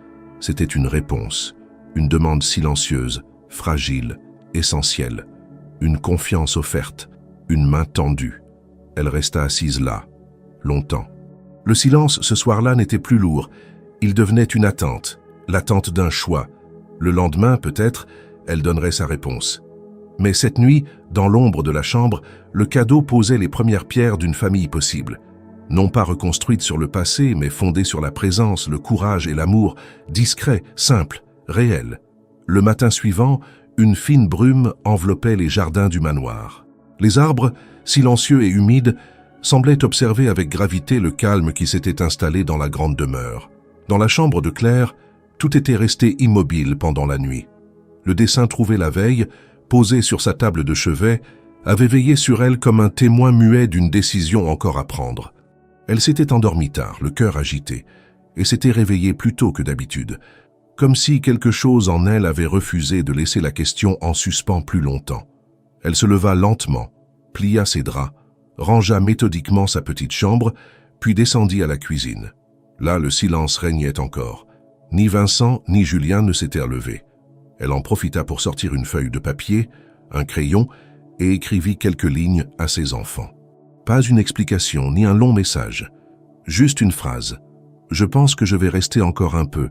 c'était une réponse, une demande silencieuse, fragile, essentielle, une confiance offerte, une main tendue. Elle resta assise là, longtemps. Le silence ce soir-là n'était plus lourd, il devenait une attente, l'attente d'un choix. Le lendemain, peut-être, elle donnerait sa réponse. Mais cette nuit, dans l'ombre de la chambre, le cadeau posait les premières pierres d'une famille possible. Non pas reconstruite sur le passé, mais fondée sur la présence, le courage et l'amour, discret, simple, réel. Le matin suivant, une fine brume enveloppait les jardins du manoir. Les arbres, silencieux et humides, semblaient observer avec gravité le calme qui s'était installé dans la grande demeure. Dans la chambre de Claire, tout était resté immobile pendant la nuit. Le dessin trouvé la veille, posé sur sa table de chevet, avait veillé sur elle comme un témoin muet d'une décision encore à prendre. Elle s'était endormie tard, le cœur agité, et s'était réveillée plus tôt que d'habitude, comme si quelque chose en elle avait refusé de laisser la question en suspens plus longtemps. Elle se leva lentement, plia ses draps, rangea méthodiquement sa petite chambre, puis descendit à la cuisine. Là, le silence régnait encore. Ni Vincent ni Julien ne s'étaient levés. Elle en profita pour sortir une feuille de papier, un crayon, et écrivit quelques lignes à ses enfants. Pas une explication, ni un long message. Juste une phrase. « Je pense que je vais rester encore un peu.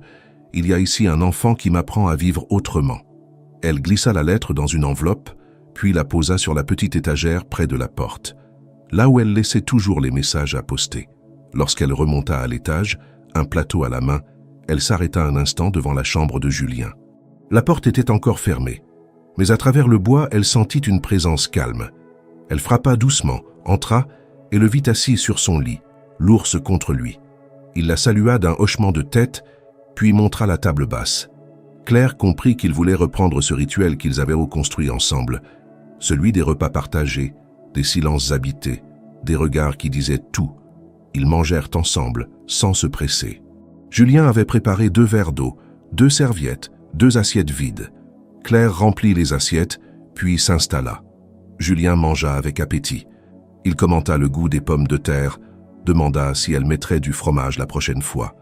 Il y a ici un enfant qui m'apprend à vivre autrement. » Elle glissa la lettre dans une enveloppe, puis la posa sur la petite étagère près de la porte, là où elle laissait toujours les messages à poster. Lorsqu'elle remonta à l'étage, un plateau à la main, elle s'arrêta un instant devant la chambre de Julien. La porte était encore fermée, mais à travers le bois, elle sentit une présence calme. Elle frappa doucement, entra et le vit assis sur son lit, l'ours contre lui. Il la salua d'un hochement de tête, puis montra la table basse. Claire comprit qu'il voulait reprendre ce rituel qu'ils avaient reconstruit ensemble, celui des repas partagés, des silences habités, des regards qui disaient tout. Ils mangèrent ensemble, sans se presser. Julien avait préparé 2 verres d'eau, 2 serviettes, 2 assiettes vides. Claire remplit les assiettes, puis s'installa. Julien mangea avec appétit. Il commenta le goût des pommes de terre, demanda si elle mettrait du fromage la prochaine fois.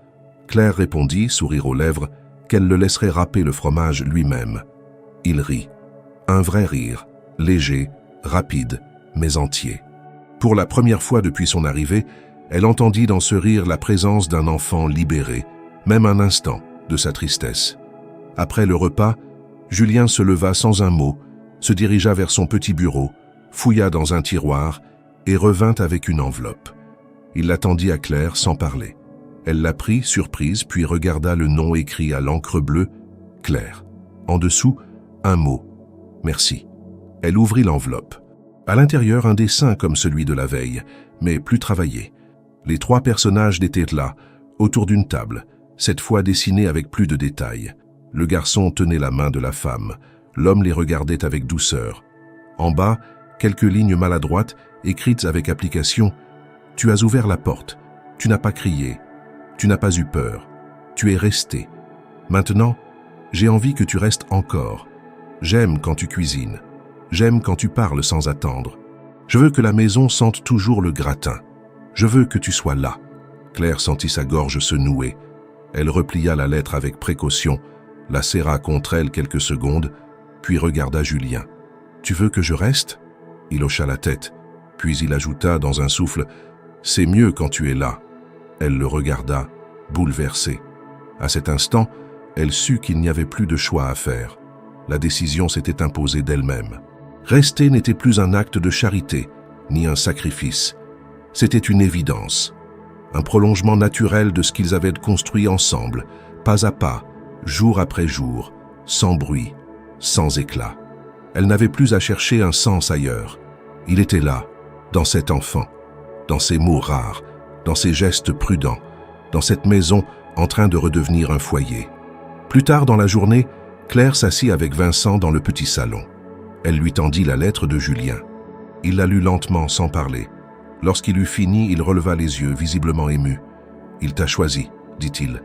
Claire répondit, sourire aux lèvres, qu'elle le laisserait râper le fromage lui-même. Il rit. Un vrai rire, léger, rapide, mais entier. Pour la première fois depuis son arrivée, elle entendit dans ce rire la présence d'un enfant libéré, même un instant, de sa tristesse. Après le repas, Julien se leva sans un mot, se dirigea vers son petit bureau, fouilla dans un tiroir et revint avec une enveloppe. Il l'attendit à Claire sans parler. Elle la prit, surprise, puis regarda le nom écrit à l'encre bleue, Claire. En dessous, un mot, merci. Elle ouvrit l'enveloppe. À l'intérieur, un dessin comme celui de la veille, mais plus travaillé. Les 3 personnages étaient là, autour d'une table, cette fois dessinés avec plus de détails. Le garçon tenait la main de la femme. L'homme les regardait avec douceur. En bas, quelques lignes maladroites, écrites avec application. « Tu as ouvert la porte. Tu n'as pas crié. Tu n'as pas eu peur. Tu es resté. Maintenant, j'ai envie que tu restes encore. J'aime quand tu cuisines. J'aime quand tu parles sans attendre. Je veux que la maison sente toujours le gratin. Je veux que tu sois là. » Claire sentit sa gorge se nouer. Elle replia la lettre avec précaution, la serra contre elle quelques secondes, puis regarda Julien. « Tu veux que je reste ?» Il hocha la tête, puis il ajouta dans un souffle « C'est mieux quand tu es là. » Elle le regarda, bouleversée. À cet instant, elle sut qu'il n'y avait plus de choix à faire. La décision s'était imposée d'elle-même. Rester n'était plus un acte de charité, ni un sacrifice. C'était une évidence, un prolongement naturel de ce qu'ils avaient construit ensemble, pas à pas, jour après jour, sans bruit, sans éclat. Elle n'avait plus à chercher un sens ailleurs. Il était là, dans cet enfant, dans ces mots rares, dans ces gestes prudents, dans cette maison en train de redevenir un foyer. Plus tard dans la journée, Claire s'assit avec Vincent dans le petit salon. Elle lui tendit la lettre de Julien. Il la lut lentement, sans parler. Lorsqu'il eut fini, il releva les yeux, visiblement ému. « Il t'a choisi, dit-il. »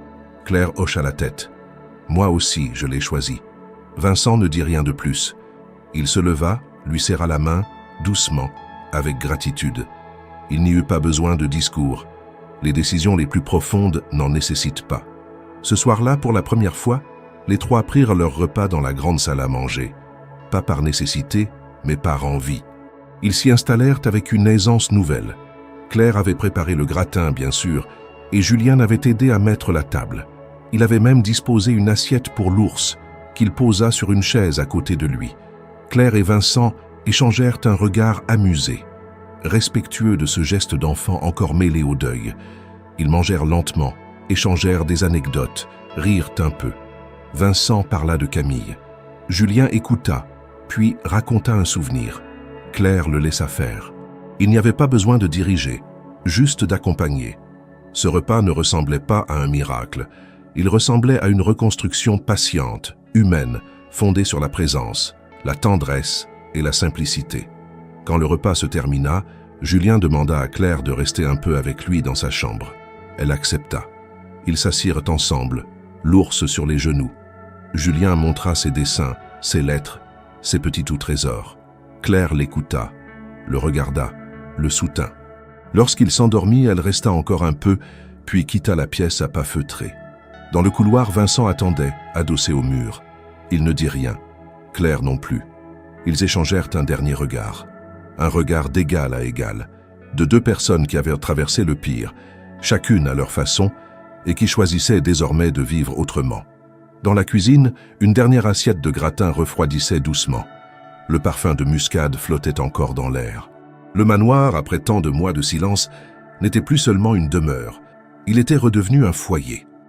Claire hocha la tête. « Moi aussi, je l'ai choisi. » Vincent ne dit rien de plus. Il se leva, lui serra la main, doucement, avec gratitude. Il n'y eut pas besoin de discours. Les décisions les plus profondes n'en nécessitent pas. Ce soir-là, pour la première fois, les 3 prirent leur repas dans la grande salle à manger. Pas par nécessité, mais par envie. Ils s'y installèrent avec une aisance nouvelle. Claire avait préparé le gratin, bien sûr, et Julien avait aidé à mettre la table. Il avait même disposé une assiette pour l'ours, qu'il posa sur une chaise à côté de lui. Claire et Vincent échangèrent un regard amusé, respectueux de ce geste d'enfant encore mêlé au deuil. Ils mangèrent lentement, échangèrent des anecdotes, rirent un peu. Vincent parla de Camille. Julien écouta, puis raconta un souvenir. Claire le laissa faire. Il n'y avait pas besoin de diriger, juste d'accompagner. Ce repas ne ressemblait pas à un miracle. Il ressemblait à une reconstruction patiente, humaine, fondée sur la présence, la tendresse et la simplicité. Quand le repas se termina, Julien demanda à Claire de rester un peu avec lui dans sa chambre. Elle accepta. Ils s'assirent ensemble, l'ours sur les genoux. Julien montra ses dessins, ses lettres, ses petits trésors. Claire l'écouta, le regarda, le soutint. Lorsqu'il s'endormit, elle resta encore un peu, puis quitta la pièce à pas feutrés. Dans le couloir, Vincent attendait, adossé au mur. Il ne dit rien, Claire non plus. Ils échangèrent un dernier regard. Un regard d'égal à égal, de 2 personnes qui avaient traversé le pire, chacune à leur façon, et qui choisissaient désormais de vivre autrement. Dans la cuisine, une dernière assiette de gratin refroidissait doucement. Le parfum de muscade flottait encore dans l'air. Le manoir, après tant de mois de silence, n'était plus seulement une demeure. Il était redevenu un foyer.